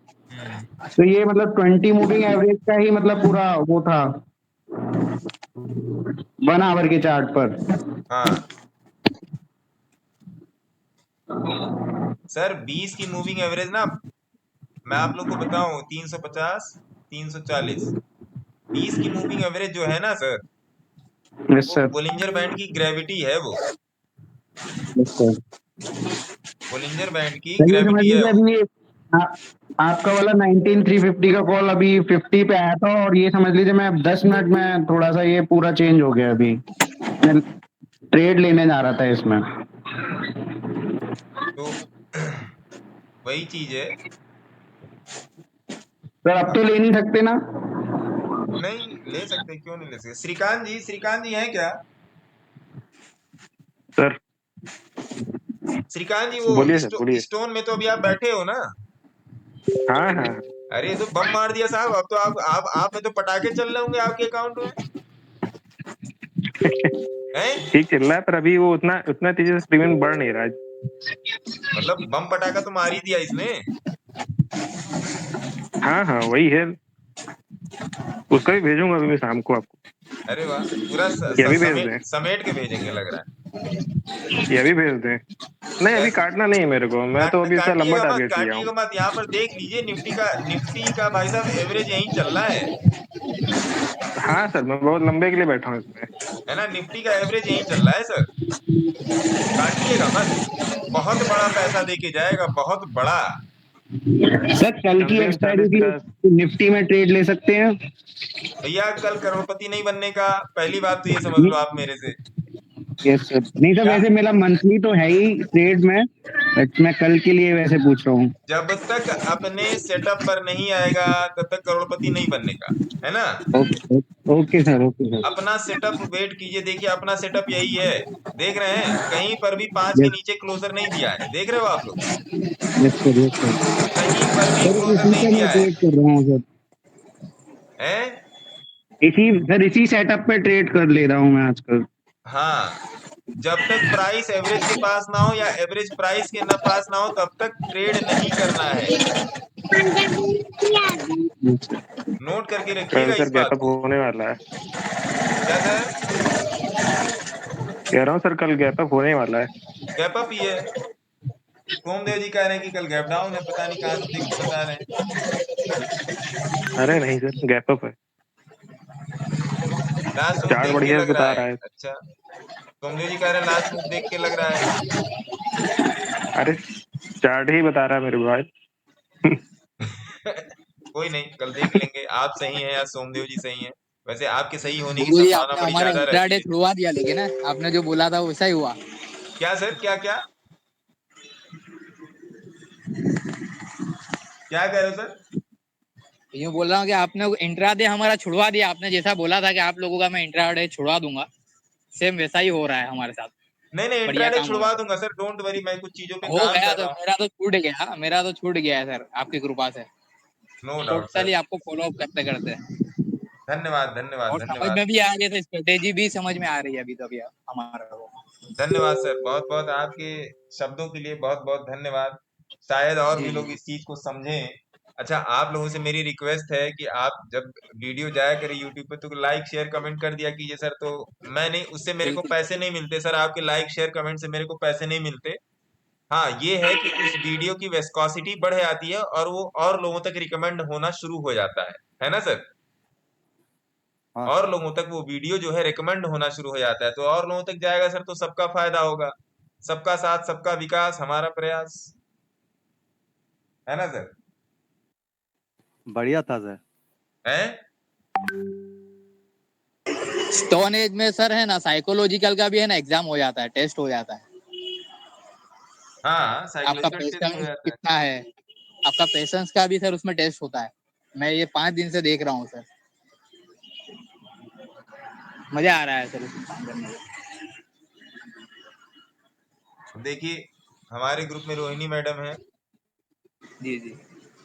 तो ये मतलब 20 मूविंग एवरेज का ही मतलब पूरा वो था 1 आवर के चार्ट पर। हाँ सर 20 की मूविंग एवरेज ना, मैं आप लोग को बताऊं 350 340 20 की मूविंग एवरेज जो है ना सर, यस वो सर। बोलिंजर बैंड की ग्रेविटी है। वो यस सर। बोलिंजर बैंड की चलिए समझ ग्रेविटी है लीजिए वो। अभी आपका वाला 19350 का कॉल अभी 50 पे आया था और ये समझ लीजिए मैं अब 10 मिनट में थोड़ा सा ये पूरा चेंज हो गया। अभी मैं ट्रेड लेने जा रहा था इसमें। तो वही चीज है। सर अब तो ले नहीं सकते ना। नहीं ले सकते, क्यों नहीं ले सकते। श्रीकांत जी हैं क्या? सर श्रीकांत जी बोलिए वो सर बोलिए। स्टोन में तो अभी आप बैठे हो ना। हाँ हाँ अरे ये तो बम मार दिया साहब। अब तो आप में तो पटाखे चल रहे होंगे आपके अकाउंट में, हैं? ठीक चल रहा है पर अभी वो उतना उतना तेजी से प्रीमियम बढ़ नहीं रहा है। मतलब बम पटाखा तो मार ही दिया इसने। हाँ हाँ वही है। उसका भी भेजूंगा अभी मैं शाम को आपको। अरे वाह, पूरा ये अभी भेज दें। समेट के भेजेंगे लग रहा ये अभी भेज दें। नहीं है। अभी काटना नहीं है मेरे को। मैं तो अभी उसका लंबा टारगेट लिया हूँ। काटिएगा मत। यहाँ पर देख लीजिए निफ्टी का भाई साहब एवरेज यही चल रहा हाँ सर मैं बहुत लंबे के लिए बैठा हूँ इसमें। है ना। निफ्टी का एवरेज यही चल रहा है सर। काटिएगा मत, बहुत बड़ा पैसा देके जाएगा, बहुत बड़ा। सर कल की समथिंग एक्सपायरी 40-50। की निफ्टी में ट्रेड ले सकते हैं। भैया कल करोड़पति नहीं बनने का, पहली बात तो ये समझ लो आप मेरे से। Yes sir. नहीं सर क्या वैसे मेरा मंथली तो है ही ट्रेड में बट मैं कल के लिए वैसे पूछ रहा हूँ। जब तक अपने सेटअप पर नहीं आएगा तब तक करोड़पति नहीं बनने का, है ना। Okay okay sir okay sir. अपना सेटअप वेट कीजिए। देखिए अपना सेटअप यही है, देख रहे हैं कहीं पर भी 5 के यस नीचे क्लोजर नहीं दिया है। देख रहे हो आप लोग, यस सर यस सर। कहीं पर भी सर क्लोजर इसी नहीं का मैं दिया है। ट्रेड कर रहा हूँ सर। हैं? इसी सेटअप पे ट्रेड कर ले रहा हूँ मैं आजकल। हाँ जब तक प्राइस एवरेज के पास ना हो या एवरेज प्राइस के पास ना हो तब तक ट्रेड नहीं करना है। नोट करके कल रखिएगा सर इस बात गैपअप को। होने वाला है। क्या सर? कह रहा हूँ सर कल गैपअप होने वाला है। गैप अप ही है। सोमदेव जी कह रहे हैं कि कल गैप डाउन है, पता नहीं कहाँ से देख के बता रहे हैं। अरे नहीं सर गैपअप है, लास्ट मूव चार्ट देख के बढ़िया से लग रहा बता है। रहा है। अच्छा, सोमदेव जी कह रहे हैं लास्ट मूव देख के लग रहा है। अरे चार्ट ही बता रहा है मेरे भाई। कोई नहीं, कल देख लेंगे आप सही हैं या सोमदेव जी सही हैं। वैसे आपके सही होने की गुरु जी संभावना आपने बड़ी हमारा ज्यादा रहती इंट्राडे है। छुड़वा दिया, लेकिन आपने जो बोला था वैसा ही हुआ। क्या सर? क्या क्या क्या कह रहे हो सर? यूँ बोल रहा हूँ कि आपने इंट्राडे हमारा छुड़वा दिया। आपने जैसा बोला था कि आप लोगों का मैं इंट्राडे छुड़वा दूंगा, सेम वैसा ही हो रहा है हमारे साथ। नहीं नहीं, बढ़िया इंट्राडे काम हो छुड़वा रहा दूंगा सर, डोंट वरी। मैं कुछ चीजों पे है, हो काम गया कर तो रहा हूँ। मेरा तो छूट गया है सर, आपकी कृपा से। No doubt sir. टोटली आपको फॉलो अप करते करते, धन्यवाद धन्यवाद और समझ धन्यवाद। में भी आ गया था, स्ट्रेटेजी भी समझ में आ रही है अभी तो, अभी हमारा को। धन्यवाद सर, बहुत बहुत आपके शब्दों के लिए बहुत बहुत धन्यवाद। शायद और जी भी जी लोग इस चीज को समझें। अच्छा, आप लोगों से मेरी रिक्वेस्ट है कि आप जब वीडियो जाया करें यूट्यूब पे तो लाइक शेयर कमेंट कर दिया कीजिए सर। तो मैं नहीं, उससे मेरे को बिल्कुल। पैसे नहीं मिलते सर, आपके लाइक शेयर कमेंट से मेरे को पैसे नहीं मिलते। हाँ, ये है कि उस वीडियो की विस्कोसिटी बढ़ जाती है और वो और लोगों तक रिकमेंड होना शुरू हो जाता है ना सर? हाँ और सर। लोगों तक वो वीडियो जो है रिकमेंड होना शुरू हो जाता है, तो और लोगों तक जाएगा सर, तो सबका फायदा होगा। सबका साथ सबका विकास हमारा प्रयास, है ना सर? बढ़िया था सर। हैं? स्टोन एज में सर है ना, साइकोलॉजिकल का भी है ना एग्जाम हो जाता है, टेस्ट हो जाता है। हाँ, आपका साइकोलॉजिकल टेस्ट हो पेशेंस जाता है। कितना है, आपका पेशेंस का भी सर उसमें टेस्ट होता है। मैं ये 5 दिन से देख रहा हूँ सर, मजा आ रहा है सर उसमें काम करने में। देखिए, हमारे ग्रुप में रोहिणी मैडम है, जी जी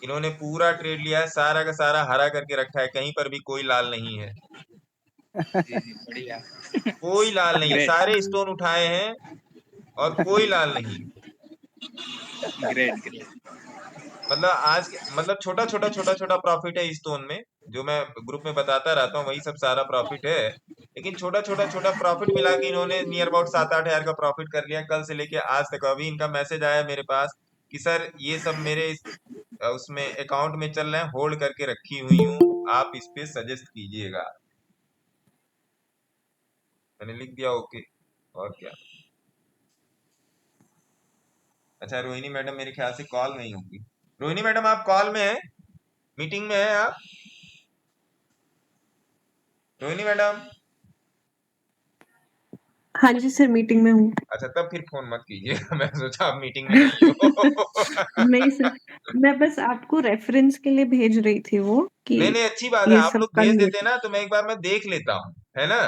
इन्होंने पूरा ट्रेड लिया है, सारा का सारा हरा करके रखा है, कहीं पर भी कोई लाल नहीं है। जी जी, बढ़िया। कोई लाल नहीं है, ग्रेट सारे स्टोन उठाए हैं और कोई लाल नहीं। Great great. मतलब मतलब छोटा छोटा छोटा छोटा प्रॉफिट है इस स्टोन में, जो मैं ग्रुप में बताता रहता हूँ, वही सब सारा प्रॉफिट है। लेकिन छोटा छोटा छोटा प्रॉफिट मिला के इन्होंने नियर अबाउट 7-8 हजार का प्रॉफिट कर लिया कल से लेके आज तक। अभी इनका मैसेज आया मेरे पास कि सर ये सब मेरे उसमें अकाउंट में चल रहे हैं, होल्ड करके रखी हुई हूँ, आप इस पे सजेस्ट कीजिएगा। मैंने लिख दिया ओके, और क्या। अच्छा, रोहिणी मैडम मेरे ख्याल से कॉल नहीं होगी। रोहिणी मैडम आप कॉल में है, मीटिंग में है आप? रोहिणी मैडम? हाँ जी सर, मीटिंग में हूँ। अच्छा, तब फिर फोन मत कीजिए। मैं सोचा आप मीटिंग में नहीं हो। नहीं सर, मैं बस आपको रेफरेंस के लिए भेज रही थी वो, कि नहीं नहीं, अच्छी बात है, ये आप सब लोग कर भेज देते लेते। ना तो मैं एक बार मैं देख लेता हूँ, है ना,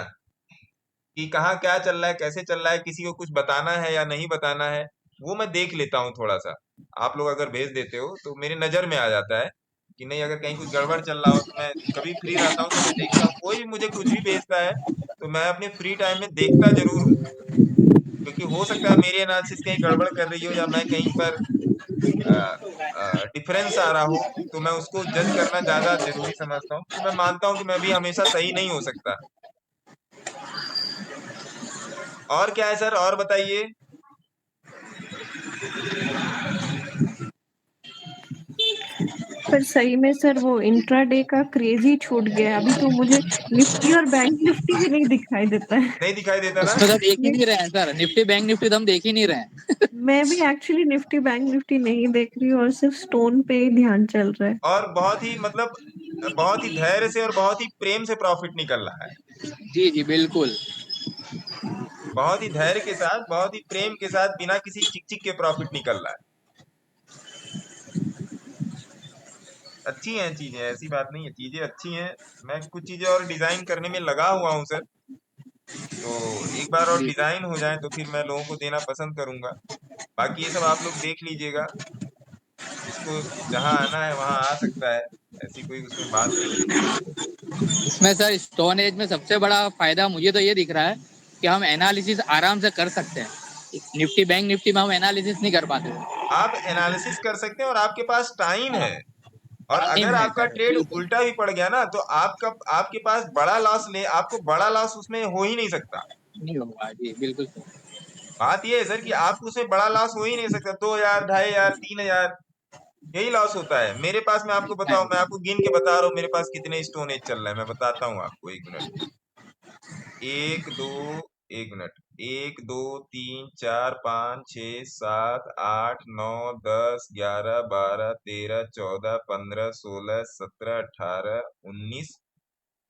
कि कहाँ क्या चल रहा है, कैसे चल रहा है, किसी को कुछ बताना है या नहीं बताना है, वो मैं देख लेता हूँ थोड़ा सा। आप लोग अगर भेज देते हो तो मेरे नजर में आ जाता है कि नहीं, अगर कहीं कुछ गड़बड़ चल रहा हो तो मैं कभी फ्री रहता हूँ तो मैं देखता हूँ। कोई भी मुझे कुछ भी भेजता है तो मैं अपने फ्री टाइम में देखता जरूर हूँ, क्योंकि हो सकता है मेरी एनालिसिस कहीं गड़बड़ कर रही हो या मैं कहीं पर डिफरेंस आ रहा हो, तो मैं उसको जज करना ज्यादा जरूरी समझता हूँ, क्योंकि मैं मानता हूँ कि मैं भी हमेशा सही नहीं हो सकता। और क्या है सर, और बताइए। पर सही में सर वो इंट्राडे का क्रेज ही छूट गया है। अभी तो मुझे निफ्टी और बैंक निफ्टी भी नहीं दिखाई देता है। नहीं दिखाई देता ना? उसमें तो देख ही ये नहीं रहे हैं सर, निफ्टी बैंक निफ्टी तो हम देख ही नहीं रहे हैं। मैं भी एक्चुअली निफ्टी बैंक निफ्टी नहीं देख रही हूँ, और सिर्फ स्टोन पे ही ध्यान चल रहा है। और बहुत ही मतलब बहुत ही धैर्य से और बहुत ही प्रेम से प्रॉफिट निकल रहा है। जी जी बिल्कुल। बहुत ही धैर्य के साथ, बहुत ही प्रेम के साथ, बिना किसी चिक चिक के प्रॉफिट निकल रहा है। अच्छी हैं चीजें, ऐसी बात नहीं है, चीजें अच्छी हैं। मैं कुछ चीजें और डिजाइन करने में लगा हुआ हूँ सर, तो एक बार और जी डिजाइन हो जाए तो फिर मैं लोगों को देना पसंद करूंगा। बाकी ये सब आप लोग देख लीजिएगा, जिसको जहां आना है वहां आ सकता है, ऐसी कोई उसमें बात नहीं है। इसमें सर स्टोन एज में सबसे बड़ा फायदा मुझे तो ये दिख रहा है कि हम एनालिसिस आराम से कर सकते हैं। निफ्टी बैंक निफ्टी में हम एनालिसिस नहीं कर पाते थे। आप एनालिसिस कर सकते हैं और आपके पास टाइम हाँ, है। और टाइम अगर है आपका सर, ट्रेड बिल्कुल। उल्टा भी पड़ गया ना तो आपके पास आपको बड़ा लॉस उसमें हो ही नहीं सकता। नहीं होगा जी, बिल्कुल सर। बात ये है सर कि आपको उसमें बड़ा लॉस हो ही नहीं सकता। 2000, 2500, 3000 यही लॉस होता है। मेरे पास मैं आपको बताऊं, मैं आपको गिन के बता रहा हूँ मेरे पास कितने स्टोन एज चल रहा है। मैं बताता हूँ आपको, एक मिनट। एक दो एक मिनट 1 2 3 4 5 6 7 8 9 10 11 12 13 14 15 16 17 18 19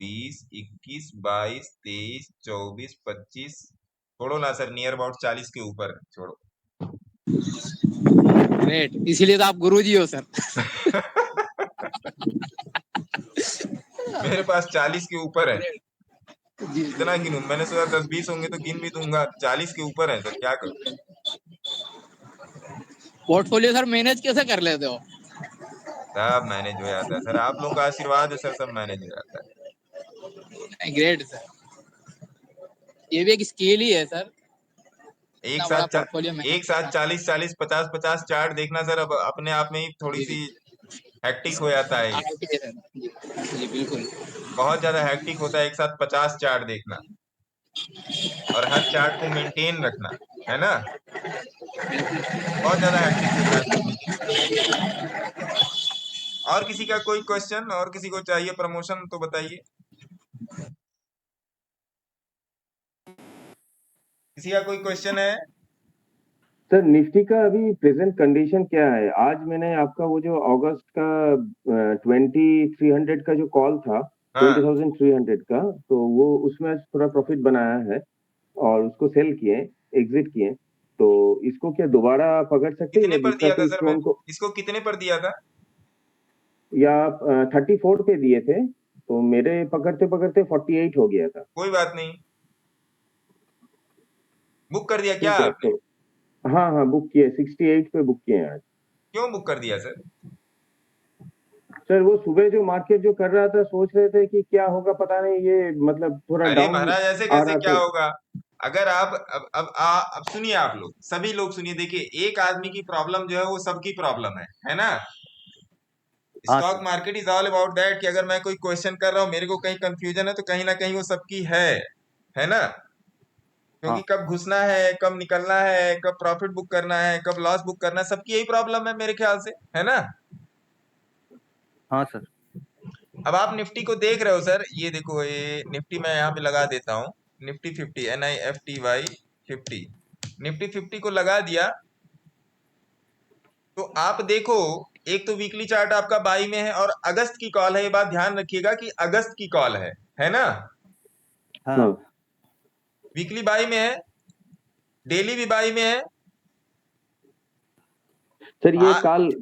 20 21 22 23 24 25 छोड़ो ना सर, नियर अबाउट 40 के ऊपर है, छोड़ो। ग्रेट, इसीलिए तो आप गुरुजी हो सर। मेरे पास 40 के ऊपर है। जी कितना गिनूं? मैंने सोचा 10-20 होंगे तो गिन भी दूंगा। 40 के ऊपर है सर, क्या करूं? पोर्टफोलियो सर मैनेज कैसे कर लेते हो? सब मैनेज हो जाता है सर, आप लोगों का आशीर्वाद है सर, सब मैनेज हो जाता है। ग्रेट सर, ये भी एक स्किल ही है सर। एक इतना बड़ा साथ पोर्टफोलियो मैनेज एक साथ करना। 40-40 50-50 चार्ट देखना सर, अब अपने आप में ही थोड़ी जी सी हेक्टिक हो जाता है। आर्ट है सर। जी जी, बिल्कुल। बहुत ज्यादा हेक्टिक होता है एक साथ 50 चार्ट देखना और हर चार्ट को मेंटेन रखना, है ना? बहुत ज्यादा हेक्टिक होता है सर। और किसी का कोई क्वेश्चन, और किसी को चाहिए प्रमोशन तो बताइए। किसी का कोई क्वेश्चन है? सर निफ्टी का अभी प्रेजेंट कंडीशन क्या है? आज मैंने आपका वो जो अगस्त का 2300 का जो कॉल था, हाँ 20,300 का, तो वो उसमें थोड़ा प्रॉफिट बनाया है और उसको सेल किए, एग्जिट किए। तो इसको क्या दोबारा पकड़ सकते हैं कितने या पर दूसरा दिया था कोई सर? मैं स्टोन को, इसको कितने पर दिया था? या 34 पे दिए थे? तो मेरे पकड़ते पकड़ते 48 हो गया था। कोई बात नहीं, बुक कर दिया क्या ठीक है, आपने? तो हाँ हाँ बुक किए, 68 पे बुक किए आज। क्यों बुक कर दिया सर? सर वो सुबह जो मार्केट जो कर रहा था, सोच रहे थे कि क्या होगा पता नहीं, ये मतलब थोड़ा अरे डाउन महाराज, ऐसे आ कैसे रहा क्या था। होगा? अगर आप अब सुनिए, आप लोग सभी लोग सुनिए। देखिए, एक आदमी की प्रॉब्लम जो है वो सबकी प्रॉब्लम है ना? हाँ stock sir. Market is all about that कि अगर मैं कोई क्वेश्चन कर रहा हूँ, मेरे को कहीं कंफ्यूजन है, तो कहीं ना कहीं वो सबकी है ना? क्योंकि हाँ कब घुसना है, कब निकलना है, कब प्रॉफिट बुक करना है, कब लॉस बुक करना है, सबकी यही प्रॉब्लम है मेरे ख्याल से, है ना? हाँ सर। अब आप निफ्टी को देख रहे हो सर, ये देखो, ये निफ्टी मैं यहाँ पे लगा देता हूँ। निफ्टी 50, NIFTY 50, निफ्टी 50 को लगा दिया। तो आप देखो, एक तो वीकली चार्ट आपका बाई में है और अगस्त की कॉल है। ये बात ध्यान रखिएगा कि अगस्त की कॉल है ना? हाँ हाँ वीकली बाई में है, डेली भी बाई में है। सर, ये आ,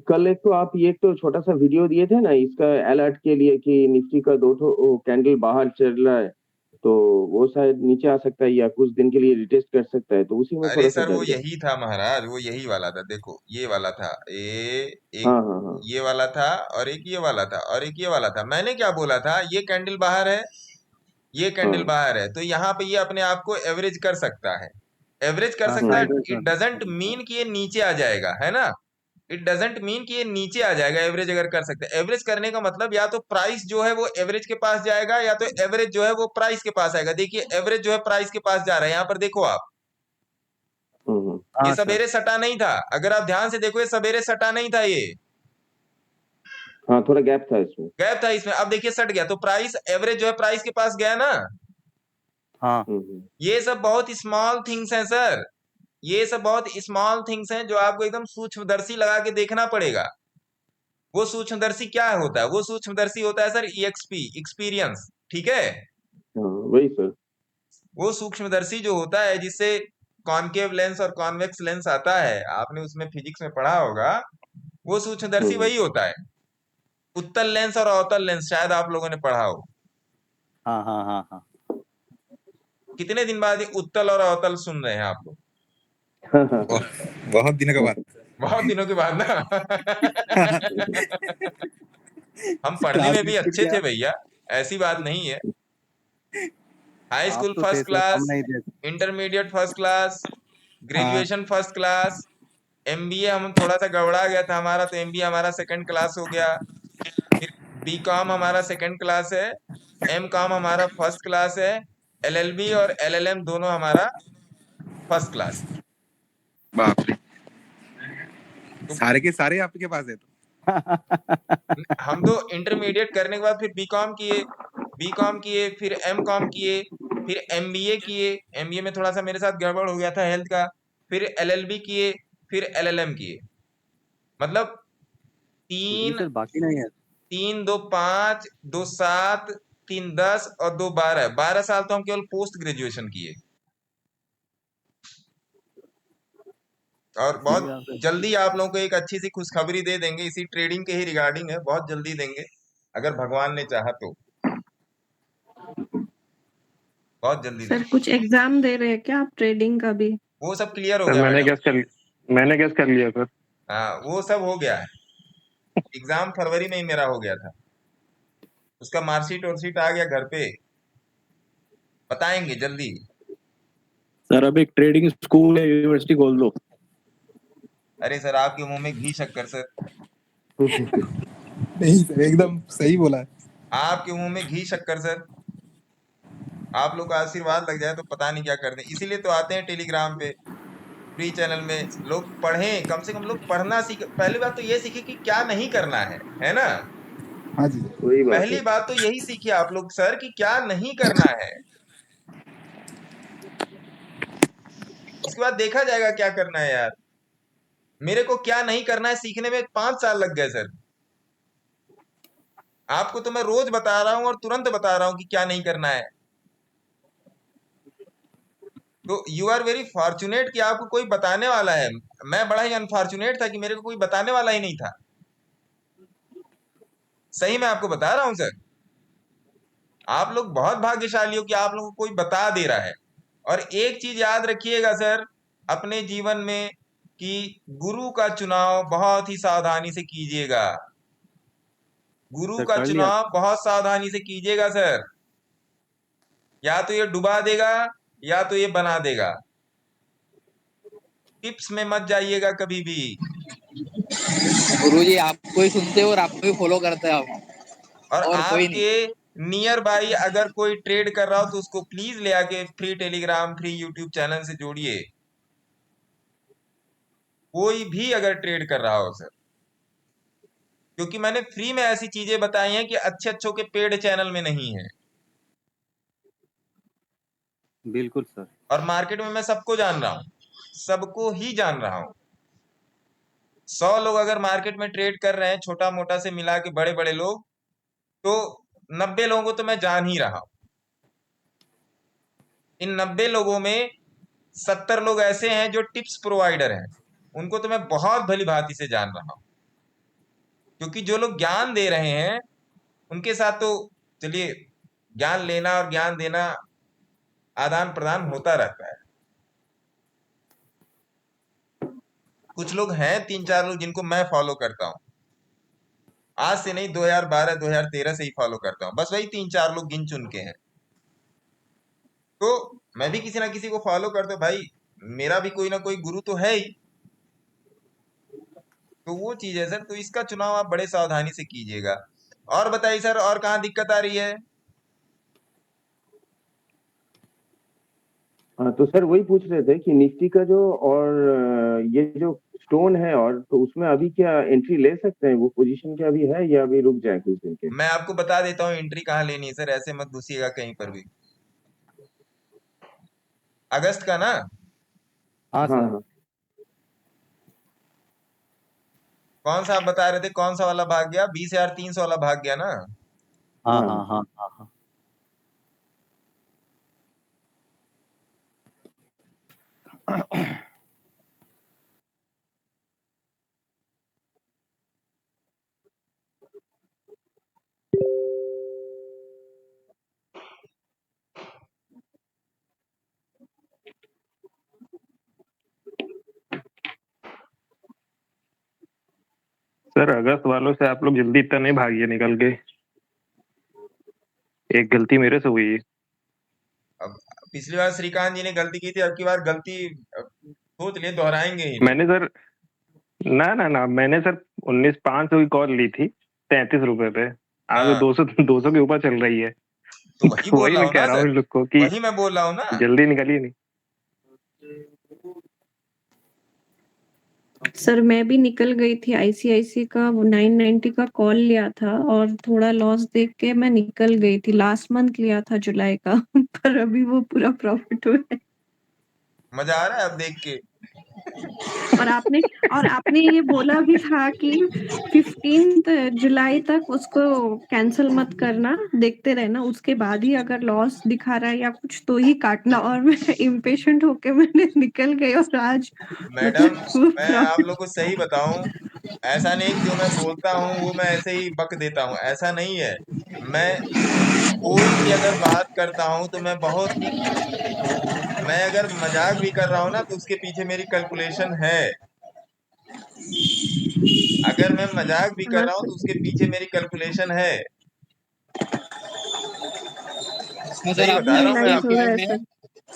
कल एक तो आप ये एक तो छोटा सा वीडियो दिए थे ना इसका अलर्ट के लिए कि निफ्टी का 2 कैंडल बाहर चल रहा है, तो वो शायद नीचे आ सकता है या कुछ दिन के लिए रिटेस्ट कर सकता है, तो उसी में अरे थोड़ा सा सर, वो डर गया। यही था महाराज, वो यही वाला था। देखो, ये वाला था, एक हाँ हाँ हाँ ये वाला था, और एक ये वाला था, और एक ये वाला था। मैंने क्या बोला था? ये कैंडल बाहर है, ये कैंडल हाँ बाहर है, तो यहाँ पे ये अपने आप को एवरेज कर सकता है। एवरेज कर हाँ, सकता है। साइडवेज इट में। डजेंट मीन कि ये नीचे आ जाएगा, है ना? इट डजेंट मीन कि ये नीचे आ जाएगा। एवरेज अगर कर सकते हैं, एवरेज करने का मतलब या तो प्राइस जो है वो एवरेज के पास जाएगा, या तो एवरेज जो है वो प्राइस के पास आएगा। देखिए, एवरेज जो है प्राइस के पास जा रहा है, यहाँ पर देखो आप। ये हाँ सर। सवेरे सटा नहीं था, अगर आप ध्यान से देखो, ये सवेरे सटा नहीं था, ये हाँ थोड़ा गैप था इसमें। गैप था इसमें। अब देखिए सट गया, तो प्राइस एवरेज जो है प्राइस के पास गया ना। हाँ ये सब बहुत स्मॉल थिंग्स हैं सर, ये सब बहुत स्मॉल थिंग्स हैं जो आपको एकदम सूक्ष्मदर्शी लगा के देखना पड़ेगा। वो सूक्ष्मदर्शी क्या होता है? वो सूक्ष्मदर्शी होता है सर EXP, एक्सपीरियंस, ठीक है? हाँ वही सर। वो सूक्ष्मदर्शी जो होता है, जिससे कॉनकेव लेंस और कॉन्वेक्स लेंस आता है, आपने उसमें फिजिक्स में पढ़ा होगा। वो सूक्ष्मदर्शी वही होता है। उत्तल लेंस और अवतल लेंस शायद आप लोगों ने पढ़ा हो। हाँ हाँ हाँ हाँ। कितने दिन बाद ये उत्तल और अवतल सुन रहे हैं आप लोग? बहुत दिनों के बाद। बहुत दिनों के बाद ना। हम पढ़ने में भी ट्रांसलेट अच्छे क्या? थे भैया, ऐसी बात नहीं है। हाई आप स्कूल तो थे फर्स्ट सर, हम क्लास, नहीं थे। इंटरमीडिएट फर्स्ट क्लास, हाँ ग्रेजुएशन फर्स्ट क्लास, एमबीए हम थोड़ा सा गड़बड़ा गया था हमारा, तो एमबीए हमारा सेकंड क्लास हो गया। फिर बीकॉम हमारा सेकंड क्लास है, एम कॉम हमारा फर्स्ट क्लास है, एलएलबी और एलएलएम दोनों हमारा फर्स्ट क्लास है। बाप रे, तो सारे के सारे आपके पास है तो। हम तो इंटरमीडिएट करने के बाद फिर बीकॉम किए, फिर एम कॉम किए, फिर एमबीए किए। एमबीए में थोड़ा सा मेरे साथ गड़बड़ हो गया था हेल्थ का। फिर एलएलबी किए, फिर एलएलएम किए। मतलब जी तीन सर, बाकी नहीं है। 3 2 5 2 7 3 10 और 2 12, 12 साल तो हम केवल पोस्ट ग्रेजुएशन किए। और ठीक है बहुत सर। जल्दी आप लोगों को एक अच्छी सी खुशखबरी दे देंगे, इसी ट्रेडिंग के ही रिगार्डिंग है, बहुत जल्दी देंगे अगर भगवान ने चाहा तो, बहुत जल्दी सर देंगे। कुछ एग्जाम दे रहे हैं क्या आप ट्रेडिंग का भी? वो सब क्लियर हो सर गया मैंने मैडम। गेस कर लिया सर। हाँ, वो सब हो गया है। एग्जाम फरवरी में ही मेरा हो गया था, उसका मार्कशीट और शीट आ गया घर पे, बताएंगे जल्दी। सर अब एक ट्रेडिंग स्कूल है, यूनिवर्सिटी खोल दो। अरे सर, आपके मुंह में घी शक्कर सर, नहीं सर, एकदम सही बोला है। आपके मुंह में घी शक्कर सर। आप लोग का आशीर्वाद लग जाए तो पता नहीं क्या कर दें, इसीलिए तो आते हैं टेलीग्राम पे, फ्री चैनल में। लोग पढ़ें, कम से कम लोग पढ़ना सीख। पहली बात तो ये सीखे कि क्या नहीं करना है ना। हाँ जी। वही बात पहली है। बात तो यही सीखिए आप लोग सर कि क्या नहीं करना है, उसके बाद देखा जाएगा क्या करना है यार। मेरे को क्या नहीं करना है सीखने में 5 साल लग गए सर। आपको तो मैं रोज बता रहा हूं और तुरंत बता रहा हूं कि क्या नहीं करना है। तो यू आर वेरी फॉर्चुनेट कि आपको कोई बताने वाला है। मैं बड़ा ही अनफॉर्चुनेट था कि मेरे को कोई बताने वाला ही नहीं था। सही मैं आपको बता रहा हूं सर, आप लोग बहुत भाग्यशाली हो कि आप लोगों को कोई बता दे रहा है। और एक चीज याद रखिएगा सर अपने जीवन में, कि गुरु का चुनाव बहुत ही सावधानी से कीजिएगा। गुरु सर का कर लिया। चुनाव बहुत सावधानी से कीजिएगा सर, या तो ये डुबा देगा या तो ये बना देगा। टिप्स में मत जाइएगा कभी भी। गुरुजी आपको ही सुनते हो और आपको ही फॉलो करते हैं हम, और और कोई नहीं। आपके नियर बाई अगर कोई ट्रेड कर रहा हो तो उसको प्लीज ले आके free Telegram, free YouTube channel से जोड़िए। कोई भी अगर ट्रेड कर रहा हो सर, क्योंकि मैंने फ्री में ऐसी चीजें बताई हैं कि अच्छे अच्छों के पेड चैनल में नहीं है। बिल्कुल सर। और मार्केट में मैं सबको जान रहा हूं, सबको ही जान रहा हूं। 100 लोग अगर मार्केट में ट्रेड कर रहे हैं, छोटा मोटा से मिला के बड़े बड़े लोग, तो 90 लोगों को तो मैं जान ही रहा हूं। इन 90 लोगों में 70 लोग ऐसे हैं जो टिप्स प्रोवाइडर हैं, उनको तो मैं बहुत भली भांति से जान रहा हूं। क्योंकि जो लोग ज्ञान दे रहे हैं उनके साथ तो चलिए ज्ञान लेना और ज्ञान देना आदान प्रदान होता रहता है। कुछ लोग हैं 3-4 लोग जिनको मैं फॉलो करता हूं, आज से नहीं 2012 2013 से ही फॉलो करता हूं, बस वही 3-4 लोग गिन चुन के हैं। तो मैं भी किसी ना किसी को फॉलो करता हूं भाई, मेरा भी कोई ना कोई गुरु तो है ही। तो वो चीज है सर, तो इसका चुनाव आप बड़े सावधानी से कीजिएगा। और बताइए सर, और कहाँ दिक्कत आ रही है? हाँ तो सर वही पूछ रहे थे कि निफ्टी का जो और ये जो स्टोन है, और तो उसमें अभी क्या एंट्री ले सकते हैं? वो पोजीशन क्या अभी है या अभी रुक जाए कुछ दिन के? मैं आपको बता देता हूँ एंट्री कहाँ लेनी है सर, ऐसे मत घुसिएगा कहीं पर भी। अगस्त का ना? हाँ हाँ सर। हाँ। कौन सा आप बता रहे थे, कौन सा वाला भाग गया? 20,300 वाला भाग गया ना? हाँ हाँ हाँ हाँ हाँ हाँ। सर अगस्त वालों से आप लोग जल्दी इतना नहीं भागिए निकल के, एक गलती मेरे से हुई है। पिछली बार श्रीकांत जी ने गलती की थी, अब की बार गलती सोच लिए, दोहराएंगे ही नहीं। मैंने सर ना मैंने सर 19,500 की कॉल ली थी 33 रुपए पे। आज हाँ 200 के ऊपर चल रही है। तो वही बोल वही रहा मैं हूँ कह ना रहा हूँ सर, इन लोग को कि वही मैं बोल रहा हूँ ना। जल्दी निकलिए नहीं। सर मैं भी निकल गई थी, आईसीआईसी का 990 का कॉल लिया था और थोड़ा लॉस देख के मैं निकल गई थी। लास्ट मंथ लिया था जुलाई का पर अभी वो पूरा प्रॉफिट हुआ है। मजा आ रहा है अब देख के। और आपने ये बोला भी था कि 15 जुलाई तक उसको कैंसिल मत करना, देखते रहना, उसके बाद ही अगर लॉस दिखा रहा है या कुछ तो ही काटना। और मैं इम्पेशेंट होके मैंने निकल गई और आज मैडम मतलब वो मैं आप प्रॉफिट। लोग को सही बताऊं, ऐसा नहीं कि जो मैं बोलता हूँ वो मैं ऐसे ही बक देता हूँ, ऐसा नहीं है। मैं कोई भी अगर बात करता हूँ तो मैं अगर मजाक भी कर रहा हूँ ना तो उसके पीछे मेरी कैलकुलेशन है। अगर मैं मजाक भी कर हाँ रहा हूँ सर। तो उसके पीछे मेरी कैलकुलेशन है। इसमें सर सही बता आपने रहा हूँ मैं नाइस आपको। हुआ है में सर।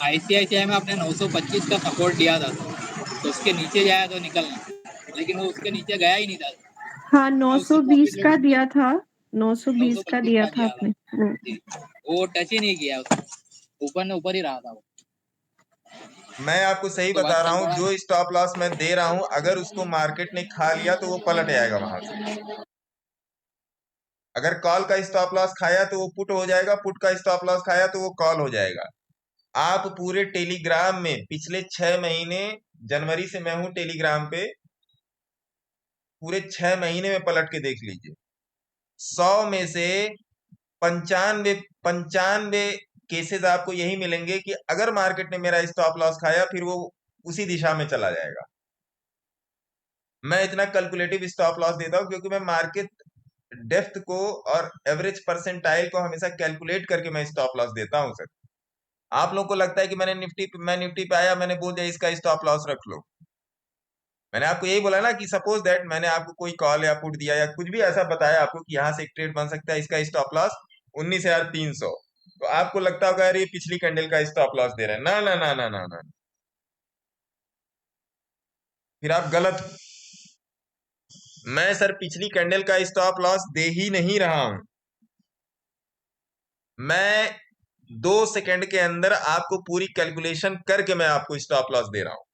आईसीआईसीआई में आपने 925 का सपोर्ट दिया था, तो उसके नीचे जाया तो निकलना, लेकिन वो उसके नीचे गया ही नहीं था। हाँ, मैं उससे 920 प्रॉफिट का दिया था, 920 का 925 दिया का था दिया था आपने। जी, वो टच ही नहीं किया उसने, ऊपर ने ऊपर ही रहा था वो। मैं आपको सही उसके बाद बता रहा चल हूँ, पड़ा। जो स्टॉप लॉस मैं दे रहा हूँ अगर उसको मार्केट ने खा लिया तो वो पलट आएगा वहां से। अगर कॉल का स्टॉप लॉस खाया तो वो पुट हो जाएगा, पुट का स्टॉप लॉस खाया तो वो कॉल हो जाएगा। आप पूरे टेलीग्राम में पिछले 6 महीने, जनवरी से मैं हूं टेलीग्राम पे, पूरे 6 महीने में पलट के देख लीजिए। 100 में से 95 केसेस आपको यही मिलेंगे कि अगर मार्केट ने मेरा स्टॉप लॉस खाया फिर वो उसी दिशा में चला जाएगा। मैं इतना कैलकुलेटिव स्टॉप लॉस देता हूं क्योंकि मैं मार्केट डेप्थ को और एवरेज परसेंटाइल को हमेशा कैलकुलेट करके मैं स्टॉप लॉस देता हूं सर। आप लोगों को लगता है कि मैं निफ्टी पे आया, मैंने बोल दिया इसका स्टॉप लॉस रख लो। मैंने आपको यही बोला ना कि सपोज दैट मैंने आपको कोई कॉल या पुट दिया या कुछ भी ऐसा बताया आपको कि यहाँ से एक ट्रेड बन सकता है, इसका स्टॉप लॉस 19,300, तो आपको लगता होगा अरे ये पिछली कैंडल का स्टॉप लॉस दे रहे हैं। ना ना ना ना ना ना, फिर आप गलत। मैं सर पिछली कैंडल का स्टॉप लॉस दे ही नहीं रहा हूं। मैं 2 सेकंड के अंदर आपको पूरी कैलकुलेशन करके मैं आपको स्टॉप लॉस दे रहा हूं।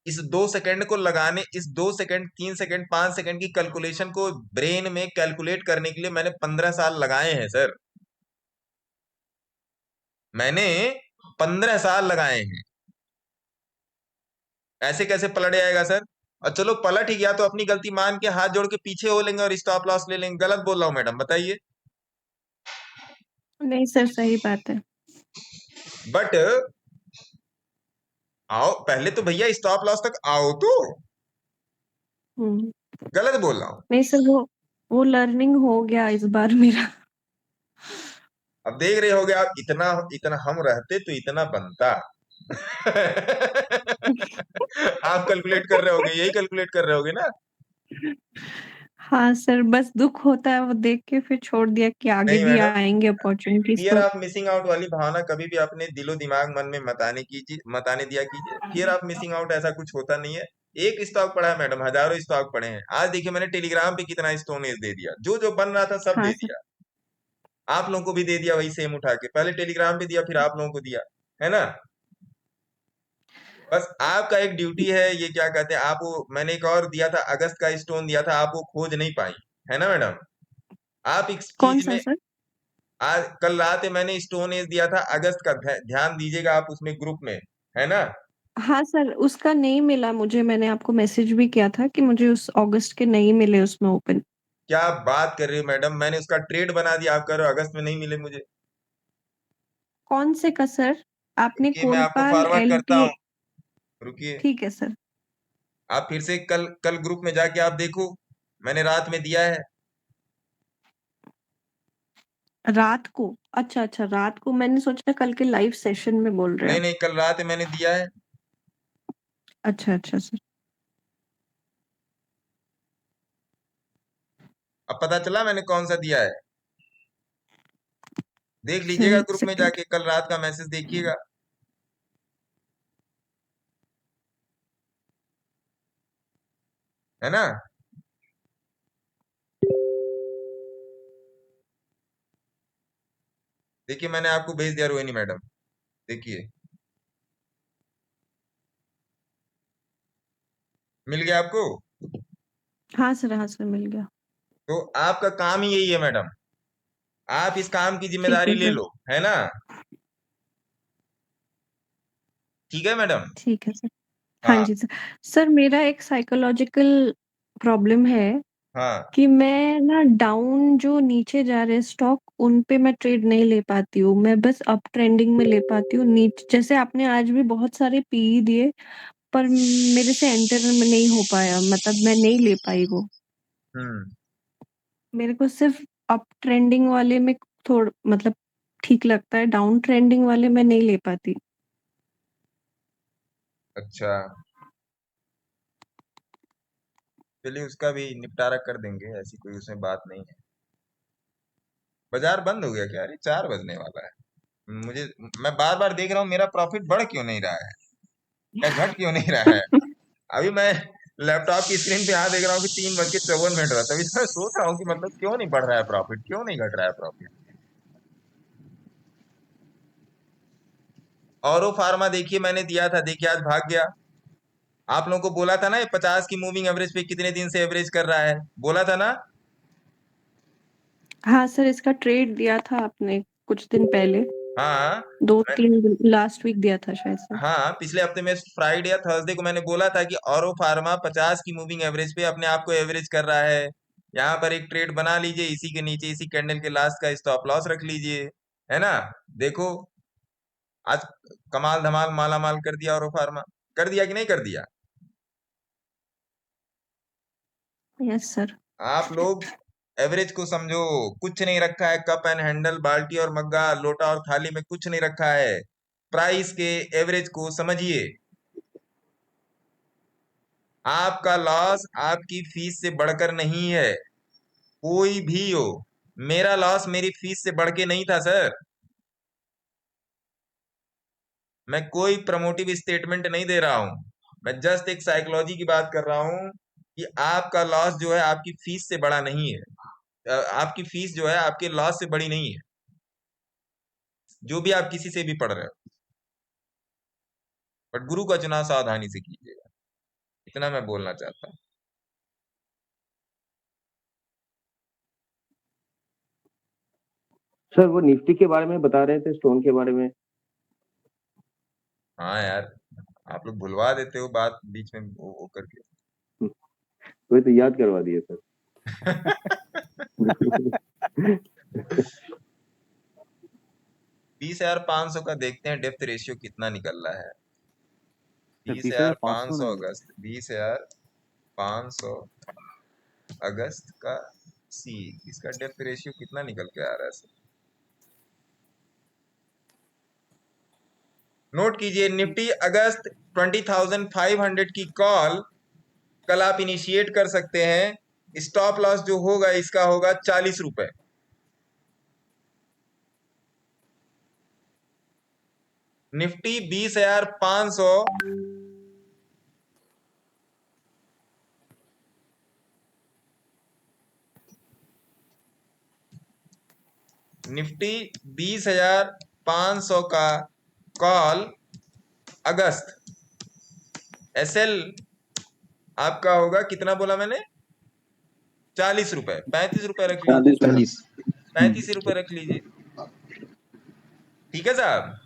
इस 2 सेकंड को लगाने, इस 2 सेकंड, 3 सेकंड, 5 सेकंड की कैलकुलेशन को ब्रेन में कैलकुलेट करने के लिए मैंने 15 साल लगाए हैं सर। मैंने 15 साल लगाए हैं। ऐसे कैसे पलट जाएगा सर? और चलो पलट ही गया तो अपनी गलती मान के हाथ जोड़ के पीछे हो लेंगे और स्टॉप लॉस ले लेंगे। गलत बोल रहा हूं मैडम, बताइए। नहीं सर, सही बात है। बट आओ पहले तो भैया स्टॉप लॉस तक आओ तो। हम्म। गलत बोल रहा हूं। नहीं सर, वो लर्निंग हो गया इस बार मेरा। अब देख रहे होगे आप, इतना इतना हम रहते तो इतना बनता। आप कैलकुलेट कर रहे होगे, यही कैलकुलेट कर रहे होगे ना। हाँ सर, बस दुख होता है वो देख के, फिर छोड़ दिया कि आगे नहीं भी मैडम, आएंगे अपॉर्चुनिटीज फियर तो। ऑफ मिसिंग आउट वाली भावना कभी भी अपने दिलो दिमाग मन में मत आने दिया कीजिए। फियर ऑफ मिसिंग आउट ऐसा कुछ होता नहीं है। एक स्टॉक पड़ा है मैडम, हजारों स्टॉक पड़े हैं। आज देखिए मैंने टेलीग्राम पे कितना स्टोनेज दे दिया, जो जो बन रहा था सब हाँ दे सर। दिया। आप लोगों को भी दे दिया वही सेम उठा के, पहले टेलीग्राम पे दिया फिर आप लोगों को दिया, है ना। बस आपका एक ड्यूटी है, ये क्या कहते हैं आप वो, मैंने एक और दिया था अगस्त का स्टोन दिया था, आप वो खोज नहीं पाई, है ना मैडम। आप इस कौन चीज सा में, सर? आज कल रात मैंने स्टोन एज दिया था अगस्त का, ध्यान दीजिएगा आप उसमें ग्रुप में, है ना। हाँ सर, उसका नहीं मिला मुझे, मैंने आपको मैसेज भी किया था कि मुझे उस अगस्त के नहीं मिले उसमें ओपन। क्या बात कर रही हो मैडम, मैंने उसका ट्रेड बना दिया, आप कह रहे हो अगस्त में नहीं मिले मुझे। कौन से का सर? आपने रुकिए मैं आपको कोलपाल फॉरवर्ड करता एलटी। हूँ, रुकिए। ठीक है सर। आप फिर से कल कल ग्रुप में जाके आप देखो, मैंने रात में दिया है। रात को? अच्छा अच्छा, रात को मैंने सोचा कल के लाइव सेशन में बोल रहे हैं नहीं आप। नहीं, कल रात मैंने दिया है। अच्छा अच्छा सर। अब पता चला मैंने कौन सा दिया है। देख लीजिएगा सही ग्रुप में सही जाके, कल रात का मैसेज देखिएगा। है ना? देखिए मैंने आपको भेज दिया रोहिणी मैडम, देखिए मिल गया आपको। हाँ सर मिल गया। तो आपका काम ही यही है मैडम, आप इस काम की ठीक जिम्मेदारी है ले सर। लो, है ना? ठीक है मैडम। ठीक है सर। हाँ हाँ जी सर। सर मेरा एक साइकोलॉजिकल प्रॉब्लम है हाँ। कि मैं ना डाउन जो नीचे जा रहे स्टॉक उन पे मैं ट्रेड नहीं ले पाती हूँ, मैं बस अप ट्रेंडिंग में ले पाती हूँ। नीचे जैसे आपने आज भी बहुत सारे पीई दिए पर मेरे से एंटर में नहीं हो पाया, मतलब मैं नहीं ले पाई वो। हम्म। मेरे को सिर्फ अप ट्रेंडिंग वाले में थोड़ा मतलब ठीक लगता है, डाउन ट्रेंडिंग वाले में नहीं ले पाती। अच्छा, चलिए उसका भी निपटारा कर देंगे, ऐसी कोई उसमें बात नहीं है। बाजार बंद हो गया क्या? अरे 4 बजने वाला है। मुझे, मैं बार बार देख रहा हूँ मेरा प्रॉफिट बढ़ क्यों नहीं रहा है या घट क्यों नहीं रहा है। अभी मैं लैपटॉप की स्क्रीन पे यहाँ देख रहा हूँ कि 3:54 रहा, तभी तो मैं सोच रहा हूँ कि मतलब क्यों नहीं बढ़ रहा है प्रॉफिट, क्यों नहीं घट रहा है प्रॉफिट। औरो फार्मा देखिए मैंने दिया था, देखिए आज भाग गया। आप लोगों को बोला था ना ये 50 की मूविंग एवरेज पे कितने दिन से एवरेज कर रहा है, बोला था ना? हाँ सर, इसका ट्रेड दिया था आपने कुछ दिन पहले, हाँ 2-3 दिन, लास्ट वीक दिया था शायद से। हाँ, पिछले हफ्ते में फ्राइडे या थर्सडे को मैंने बोला था कि औरो फार्मा 50 की मूविंग एवरेज पे अपने आप को एवरेज कर रहा है। यहाँ पर एक ट्रेड बना लीजिए, इसी के नीचे इसी कैंडल के लास्ट का स्टॉप लॉस रख लीजिए, है ना? देखो आज कमाल धमाल माला माल कर दिया औरो फार्मा, कर दिया कि नहीं कर दिया? Yes sir. आप लोग एवरेज को समझो, कुछ नहीं रखा है, कप एंड हैंडल, बाल्टी और मग्गा, लोटा और थाली में कुछ नहीं रखा है। प्राइस के एवरेज को समझिए। आपका लॉस आपकी फीस से बढ़कर नहीं है, कोई भी हो। मेरा लॉस मेरी फीस से बढ़ के नहीं था सर। मैं कोई प्रमोटिव स्टेटमेंट नहीं दे रहा हूं, मैं जस्ट एक साइकोलॉजी की बात कर रहा हूं कि आपका लॉस जो है आपकी फीस से बड़ा नहीं है। आपकी फीस जो है आपके लॉस से बड़ी नहीं है, जो भी आप किसी से भी पढ़ रहे हो। बट गुरु का चुनाव सावधानी से कीजिएगा, इतना मैं बोलना चाहता हूँ। सर वो निफ्टी के बारे में बता रहे थे, स्टोन के बारे में। हाँ यार, आप लोग भुलवा देते हो बात बीच में वो करके। वही तो याद करवा दिए सर। 20,500 का देखते हैं डेप्थ रेशियो कितना निकल रहा है। 20,500 20,500 नहीं है। अगस्त, 20,500 अगस्त का सी, इसका डेप्थ रेशियो कितना निकल के आ रहा है सर? नोट कीजिए, निफ्टी अगस्त 20,500 की कॉल कल आप इनिशिएट कर सकते हैं। स्टॉप लॉस जो होगा इसका होगा 40 रुपए। निफ्टी 20,500 निफ्टी 20,500 का कॉल अगस्त, एसएल आपका होगा कितना बोला मैंने? 40 रुपए, 35 रुपए रख लीजिए, 40। 35 रुपए रख लीजिए। ठीक है साहब?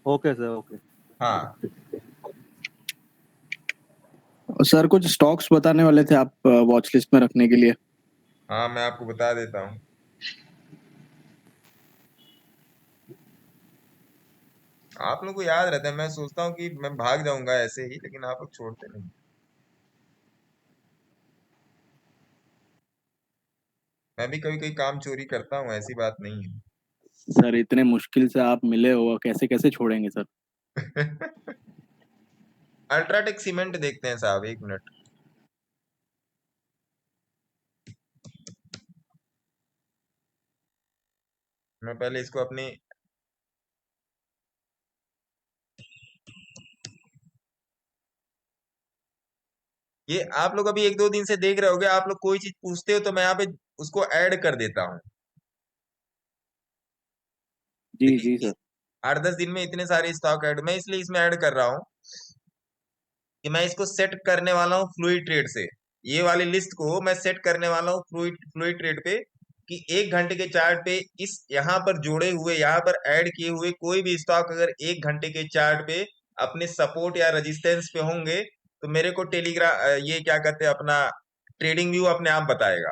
Okay sir, okay. हाँ सर कुछ स्टॉक्स बताने वाले थे आप वॉच लिस्ट में रखने के लिए। हाँ, मैं आपको बता देता हूँ। आप लोगों को याद रहता है, मैं सोचता हूँ कि मैं भाग जाऊंगा ऐसे ही, लेकिन आप लोग छोड़ते नहीं। मैं भी कभी कभी काम चोरी करता हूँ, ऐसी बात नहीं है। सर इतने मुश्किल से आप मिले हो, कैसे कैसे छोड़ेंगे सर? अल्ट्राटेक सीमेंट देखते हैं साहब, 1 मिनट। मैं पहले इसको अपनी ये आप लोग अभी 1-2 दिन से देख रहे होगे, आप लोग कोई चीज पूछते हो तो मैं यहाँ पे उसको ऐड कर देता हूँ। जी देखिए जी सर। 8-10 दिन में इतने सारे स्टॉक ऐड, मैं इसलिए इसमें ऐड कर रहा हूँ कि मैं इसको सेट करने वाला हूँ फ्लूइड ट्रेड से। ये वाली लिस्ट को मैं सेट करने वाला हूँ फ्लूइड फ्लूइड ट्रेड पे, कि 1 घंटे के चार्ट पे इस यहाँ पर जोड़े हुए, यहाँ पर ऐड किए हुए कोई भी स्टॉक अगर 1 घंटे के चार्ट पे अपने सपोर्ट या रेजिस्टेंस पे होंगे तो मेरे को ये क्या कहते हैं, अपना ट्रेडिंग व्यू अपने आप बताएगा।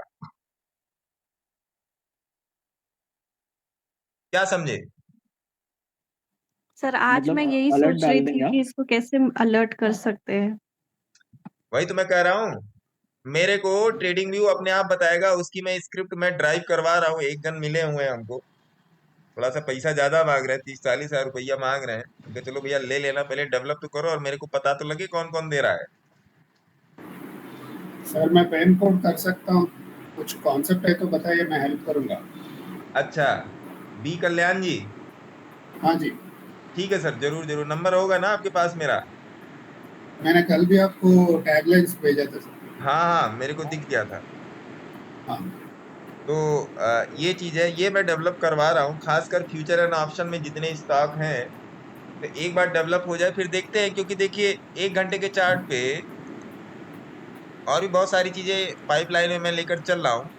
क्या समझे? सर आज मैं मतलब यही अलर्ट सोच रही डाल थी देंगे आप? कि इसको कैसे अलर्ट कर सकते हैं। वही तो मैं कह रहा हूँ, मेरे को ट्रेडिंग व्यू अपने आप बताएगा, उसकी मैं स्क्रिप्ट में ड्राइव करवा रहा हूँ। 1 गन मिले हुए हैं हमको, थोड़ा सा पैसा ज्यादा मांग रहे हैं, 30-40 हजार रुपया मांग रहे हैं। उनके चलो भैया ले लेना, पहले डेवलप तो करो और मेरे को पता तो लगे कौन कौन दे रहा है। सर मैं पेन कोड कर सकता हूँ, कुछ कॉन्सेप्ट है तो बताइए, मैं हेल्प करूंगा। अच्छा, बी कल्याण जी, हाँ जी, ठीक है सर, जरूर जरूर। नंबर होगा ना आपके पास मेरा? मैंने कल भी आपको टैगलाइंस भेजा था सर। हाँ हाँ, मेरे को दिख गया था। हाँ तो ये चीज है, ये मैं डेवलप करवा रहा हूँ, खासकर फ्यूचर एंड ऑप्शन में जितने स्टॉक हैं। तो एक बार डेवलप हो जाए फिर देखते हैं, क्योंकि देखिए 1 घंटे के चार्ट पे और भी बहुत सारी चीजें पाइपलाइन में मैं लेकर चल रहा हूँ।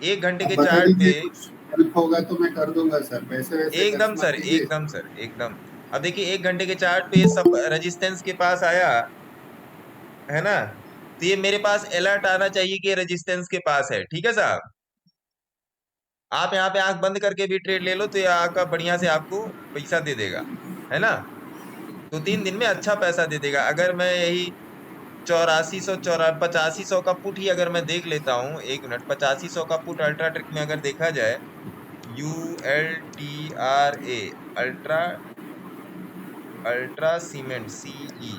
1 घंटे आप के बता चार्ट पे दीजिए, कुछ हेल्प होगा तो मैं कर दूंगा सर, पैसे वैसे खर्च एकदम मत सर, कीजिए। एकदम सर, एकदम। अब देखिए 1 घंटे के चार्ट पे ये सब रेजिस्टेंस के पास आया है ना, तो ये मेरे पास अलर्ट आना चाहिए कि रेजिस्टेंस के पास है। ठीक है साहब, आप यहाँ पे आंख बंद करके भी ट्रेड ले लो तो ये आपका बढ़िया से आपको पैसा दे देगा, है ना। 2-3 दिन में अच्छा पैसा दे देगा। अगर मैं यही 8500 का पुट ही अगर मैं देख लेता हूँ, 1 मिनट, 8500 का पुट अल्ट्राटेक में अगर देखा जाए, ULTRA, ultra ultra cement, CE,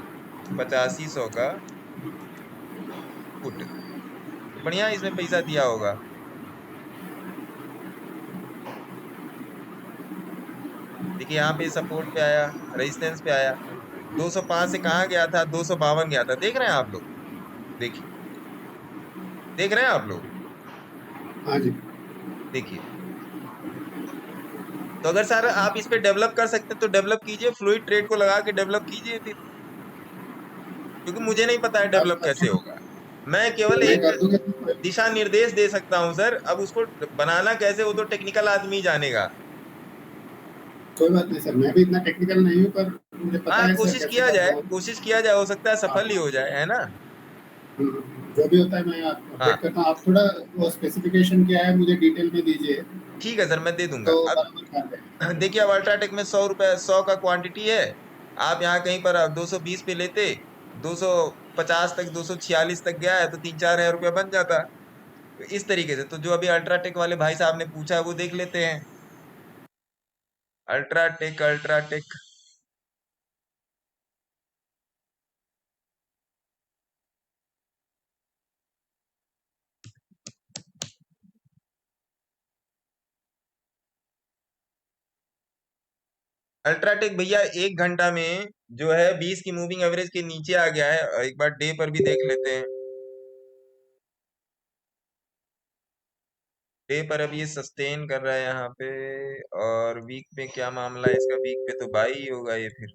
8500 का पुट, तो बढ़िया इसमें पैसा दिया होगा। देखिए यहाँ पे सपोर्ट पे आया, रेजिस्टेंस पे आया, 205 से कहाँ गया था, 252 गया था। देख रहे हैं आप लोग? देखिए, देख रहे हैं आप लोग? हाँ जी, देखिए, तो अगर सर आप इस पे डेवलप कर सकते हैं तो डेवलप कीजिए, फ्लूइड ट्रेड को लगा के डेवलप कीजिए फिर, क्योंकि मुझे नहीं पता है डेवलप कैसे होगा। मैं केवल मैं एक कर दूंगा। दिशा निर्देश दे सकता हूं सर, अब उसको बनाना कैसे वो तो टेक्निकल आदमी जानेगा। कोई बात नहीं सर, मैं भी इतना टेक्निकल नहीं हूँ, पर मुझे पता हाँ, है सर कोशिश कैसे किया करना जाए, है। कोशिश किया जाए, हो सकता है हाँ, सफल ही हो जाए, है ना। जो भी होता है मैं हाँ, अपडेट करता हूँ। आप थोड़ा वो स्पेसिफिकेशन क्या है मुझे डिटेल में दीजिए, ठीक है सर, मैं दे दूंगा। तो अब बराबर ध्यान देंगे। देखिए, अब अल्ट्राटेक में 100 रुपए 100 का क्वांटिटी है, आप यहाँ कहीं पर 220 पे लेते, 250 तक, 246 तक गया है तो 3-4 हजार रुपया बन जाता। तो इस तरीके से, तो जो अभी अल्ट्राटेक वाले भाई साहब ने पूछा है वो देख लेते हैं। अल्ट्राटेक, अल्ट्राटेक, अल्ट्राटेक भैया 1 घंटा में जो है 20 की मूविंग एवरेज के नीचे आ गया है। एक बार डे पर भी देख लेते हैं। डे पर अब ये सस्टेन कर रहा है यहाँ पे, और वीक पे क्या मामला है इसका? वीक पे तो बाई ही होगा ये फिर,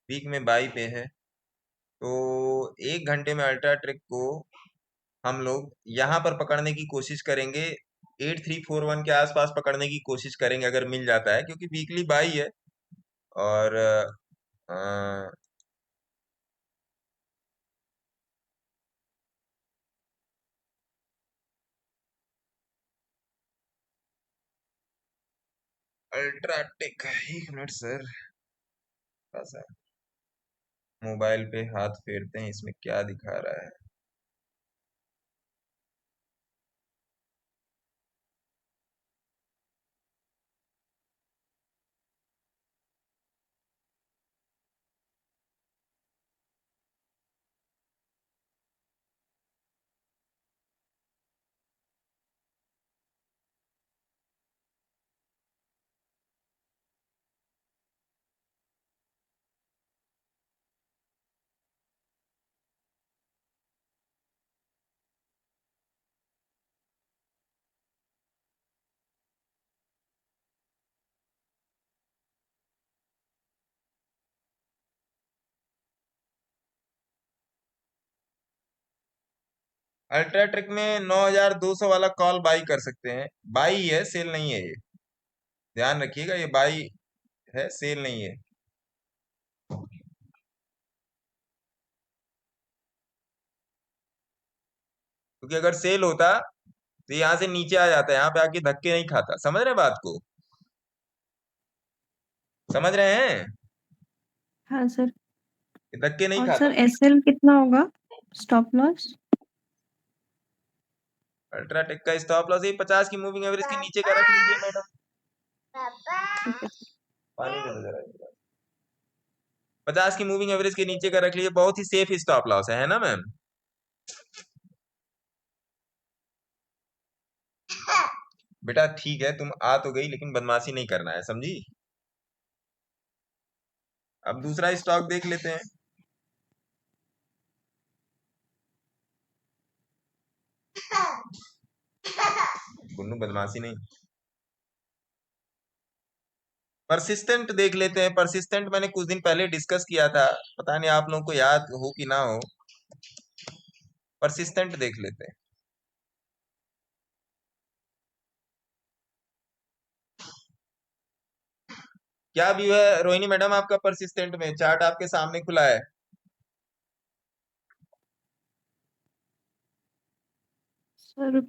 वीक में बाई पे है। तो 1 घंटे में अल्ट्राटेक को हम लोग यहाँ पर पकड़ने की कोशिश करेंगे, 8341 के आसपास पकड़ने की कोशिश करेंगे अगर मिल जाता है, क्योंकि वीकली बाई है। और अल्ट्राटेक, 1 मिनट सर, थोड़ा सा मोबाइल पे हाथ फेरते हैं, इसमें क्या दिखा रहा है। अल्ट्राटेक में 9200 वाला कॉल बाई कर सकते हैं। बाई है, सेल नहीं है ये, ध्यान रखिएगा, ये बाई है, सेल नहीं है। क्योंकि अगर सेल होता तो यहाँ से नीचे आ जाता, यहाँ पे आके धक्के नहीं खाता। समझ रहे हैं बात को? समझ रहे हैं? हाँ सर। ये धक्के नहीं और खाता। सर एसएल कितना होगा स्टॉप लॉस? अल्ट्राटेक का स्टॉप लॉस ये 50 की मूविंग एवरेज के नीचे का रख लीजिए मैडम। ठीक है। पानी दे दो जरा। 50 की मूविंग एवरेज के नीचे का रख लीजिए, बहुत ही सेफ स्टॉप लॉस है ना मैम? बेटा ठीक है, तुम आ तो गई, लेकिन बदमाशी नहीं करना है, समझी? अब दूसरा स्टॉक देख लेते हैं। गुन्नू बदमाशी नहीं। परसिस्टेंट देख लेते हैं। परसिस्टेंट मैंने कुछ दिन पहले डिस्कस किया था, पता नहीं आप लोगों को याद हो कि ना हो। परसिस्टेंट देख लेते हैं। क्या व्यू है रोहिणी मैडम आपका परसिस्टेंट में? चार्ट आपके सामने खुला है। सर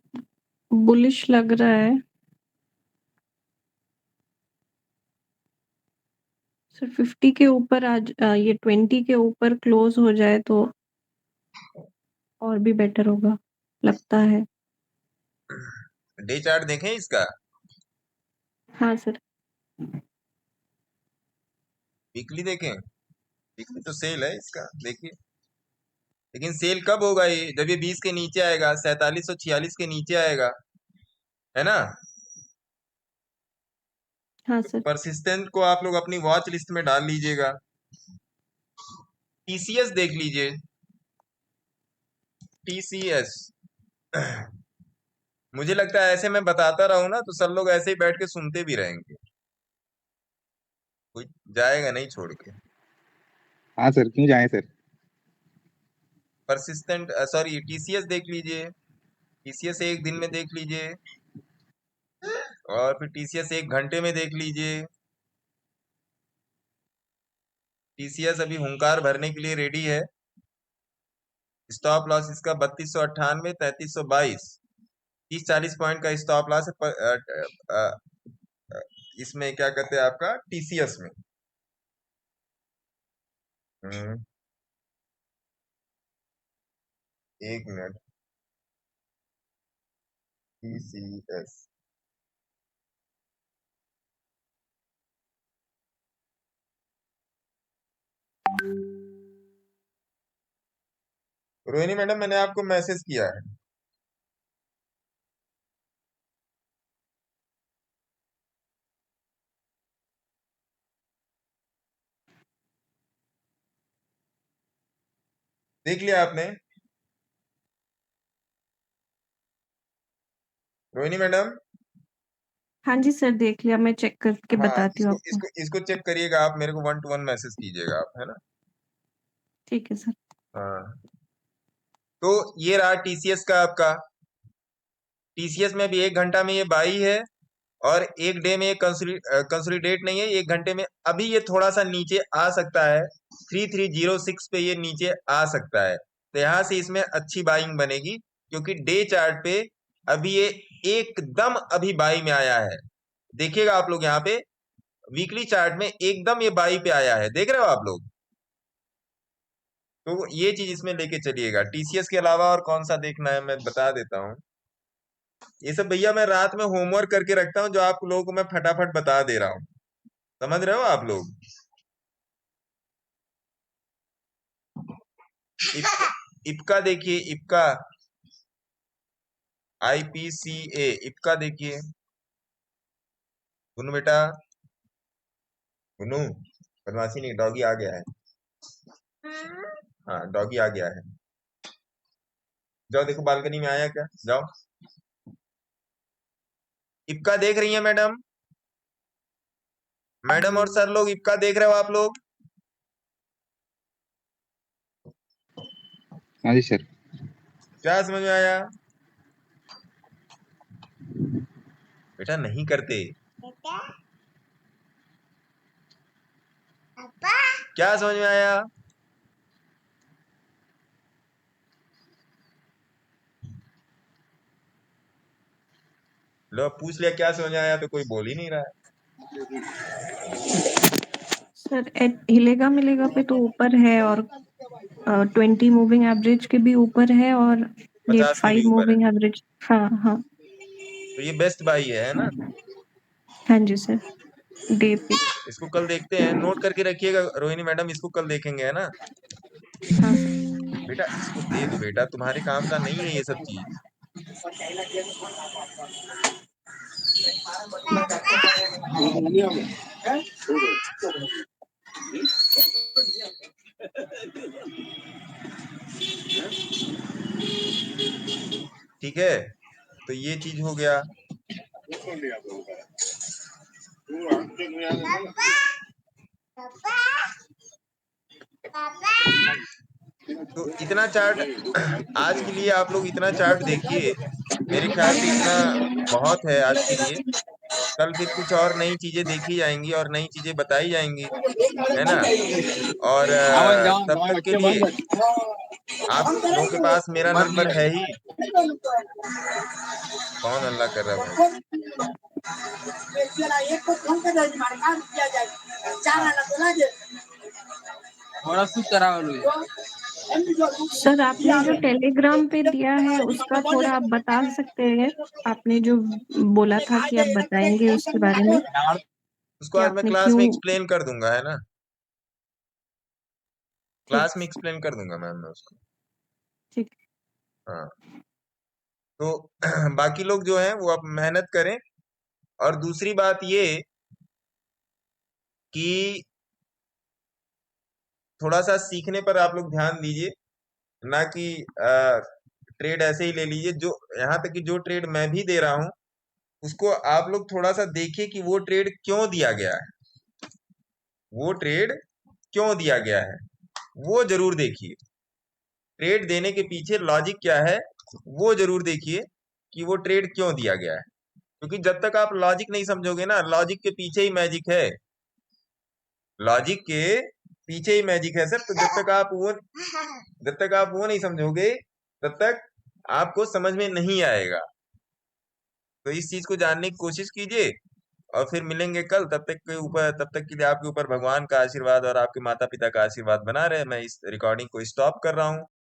बुलिश लग रहा है सर। 50 के ऊपर आज ये 20 के ऊपर क्लोज हो जाए तो और भी बेटर होगा लगता है। डे चार्ट देखें इसका। हाँ सर। वीकली देखें। वीकली तो सेल है इसका, देखिए। लेकिन सेल कब होगा ये? जब ये 20 के नीचे आएगा, 4746 के नीचे आएगा, है ना? हाँ सर। परसिस्टेंट को आप लोग अपनी वॉच लिस्ट में डाल लीजिएगा। टीसीएस देख लीजिए। टीसीएस मुझे लगता है ऐसे मैं बताता रहूं ना तो सब लोग ऐसे ही बैठ के सुनते भी रहेंगे, कोई जाएगा नहीं छोड़ के। हाँ सर, क्यों जाए सर? परसिस्टेंट सॉरी टीसीएस देख लीजिए। टीसीएस एक दिन में देख लीजिए, और फिर टीसीएस एक घंटे में देख लीजिए। टीसीएस अभी हुंकार भरने के लिए रेडी है। स्टॉप लॉस इसका 3298, 3322, 30-40 पॉइंट का स्टॉप लॉस है इसमें क्या कहते हैं आपका टीसीएस में। एक मिनट। टीसीएस रोहिणी मैडम मैंने आपको मैसेज किया है। देख लिया आपने रोहिणी मैडम? हाँ जी सर देख लिया, मैं चेक करके हाँ, बताती हूँ इसको आपको। इसको इसको चेक करिएगा आप, मेरे को 1 to 1 मैसेज कीजिएगा आप, है ना? ठीक है सर। हाँ, तो ये रहा टीसीएस का आपका। टीसीएस में भी 1 घंटा में ये बाई है, और एक डे में ये कंसोलिडेट नहीं है। 1 घंटे में अभी ये थोड़ा सा नीचे आ सकता है, 3306 पे ये नीचे आ सकता है। तो यहाँ से इसमें अच्छी बाइंग बनेगी, क्योंकि डे चार्ट पे अभी ये एकदम अभी बाई में आया है। देखिएगा आप लोग यहाँ पे वीकली चार्ट में एकदम ये बाई पे आया है, देख रहे हो आप लोग? तो ये चीज इसमें लेके चलिएगा। टीसीएस के अलावा और कौन सा देखना है मैं बता देता हूँ। ये सब भैया मैं रात में होमवर्क करके रखता हूँ, जो आप लोगों को मैं फटाफट बता दे रहा हूँ। समझ रहे हो आप लोग? इपका देखिए, इपका IPCA, इपका देखिए। गुनू बेटा, गुनू बदमाशी नहीं, डॉगी आ गया है। हाँ डॉगी आ गया है। जाओ देखो बालकनी में आया क्या, जाओ। इपका देख रही है मैडम? मैडम और सर लोग इपका देख रहे हो आप लोग? हाँ जी सर। क्या समझ में आया? बेटा नहीं करते। क्या समझ में आया? लो पूछ लिया क्या समझ में आया तो कोई बोल ही नहीं रहा है। सर हिलेगा मिलेगा पे तो ऊपर है और 20 मूविंग एवरेज के भी ऊपर है और ये 50 के भी 5 ऊपर है, मूविंग एवरेज। हाँ हाँ तो ये बेस्ट बाई है ना? हाँ जी सर, डे पे। इसको कल देखते हैं, नोट करके रखिएगा रोहिणी मैडम, इसको कल देखेंगे है ना? हाँ सर। बेटा इसको दे दो बेटा, तुम्हारे काम का नहीं है ये सब चीज। ठीक है, तो ये चीज हो गया। तो इतना चार्ट आज के लिए आप लोग इतना चार्ट देखिए, मेरे ख्याल से इतना बहुत है आज के लिए। कल फिर कुछ और नई चीजें देखी जाएंगी और नई चीजें बताई जाएंगी, है ना? और तब तक के लिए आप लोगों के पास मेरा नंबर है ही। कौन हल्ला कर रहा है भाई? सर आपने जो टेलीग्राम पे दिया है उसका थोड़ा आप बता सकते हैं? आपने जो बोला था कि आप बताएंगे उसके बारे में उसको कि आज मैं आपने क्लास क्यों। में एक्सप्लेन कर दूंगा, है ना? क्लास में ठीक एक्सप्लेन कर दूंगा मैम मैं उसको। ठीक। हाँ, तो बाकी लोग जो हैं वो अब मेहनत करें। और दूसरी बात ये कि थोड़ा सा सीखने पर आप लोग ध्यान दीजिए, ना कि ट्रेड ऐसे ही ले लीजिए। जो यहाँ तक कि जो ट्रेड मैं भी दे रहा हूँ उसको आप लोग थोड़ा सा देखिए कि वो ट्रेड क्यों दिया गया है, वो ट्रेड क्यों दिया गया है, वो जरूर देखिए। ट्रेड देने के पीछे लॉजिक क्या है वो जरूर देखिए कि वो ट्रेड क्यों दिया गया है। क्योंकि जब तक आप लॉजिक नहीं समझोगे ना, लॉजिक के पीछे ही मैजिक है, लॉजिक के पीछे ही मैजिक है सर। तो जब तक आप वो नहीं समझोगे तब तक आपको समझ में नहीं आएगा। तो इस चीज को जानने की कोशिश कीजिए और फिर मिलेंगे कल। तब तक के लिए आपके ऊपर भगवान का आशीर्वाद और आपके माता पिता का आशीर्वाद बना रहे। मैं इस रिकॉर्डिंग को स्टॉप कर रहा हूँ।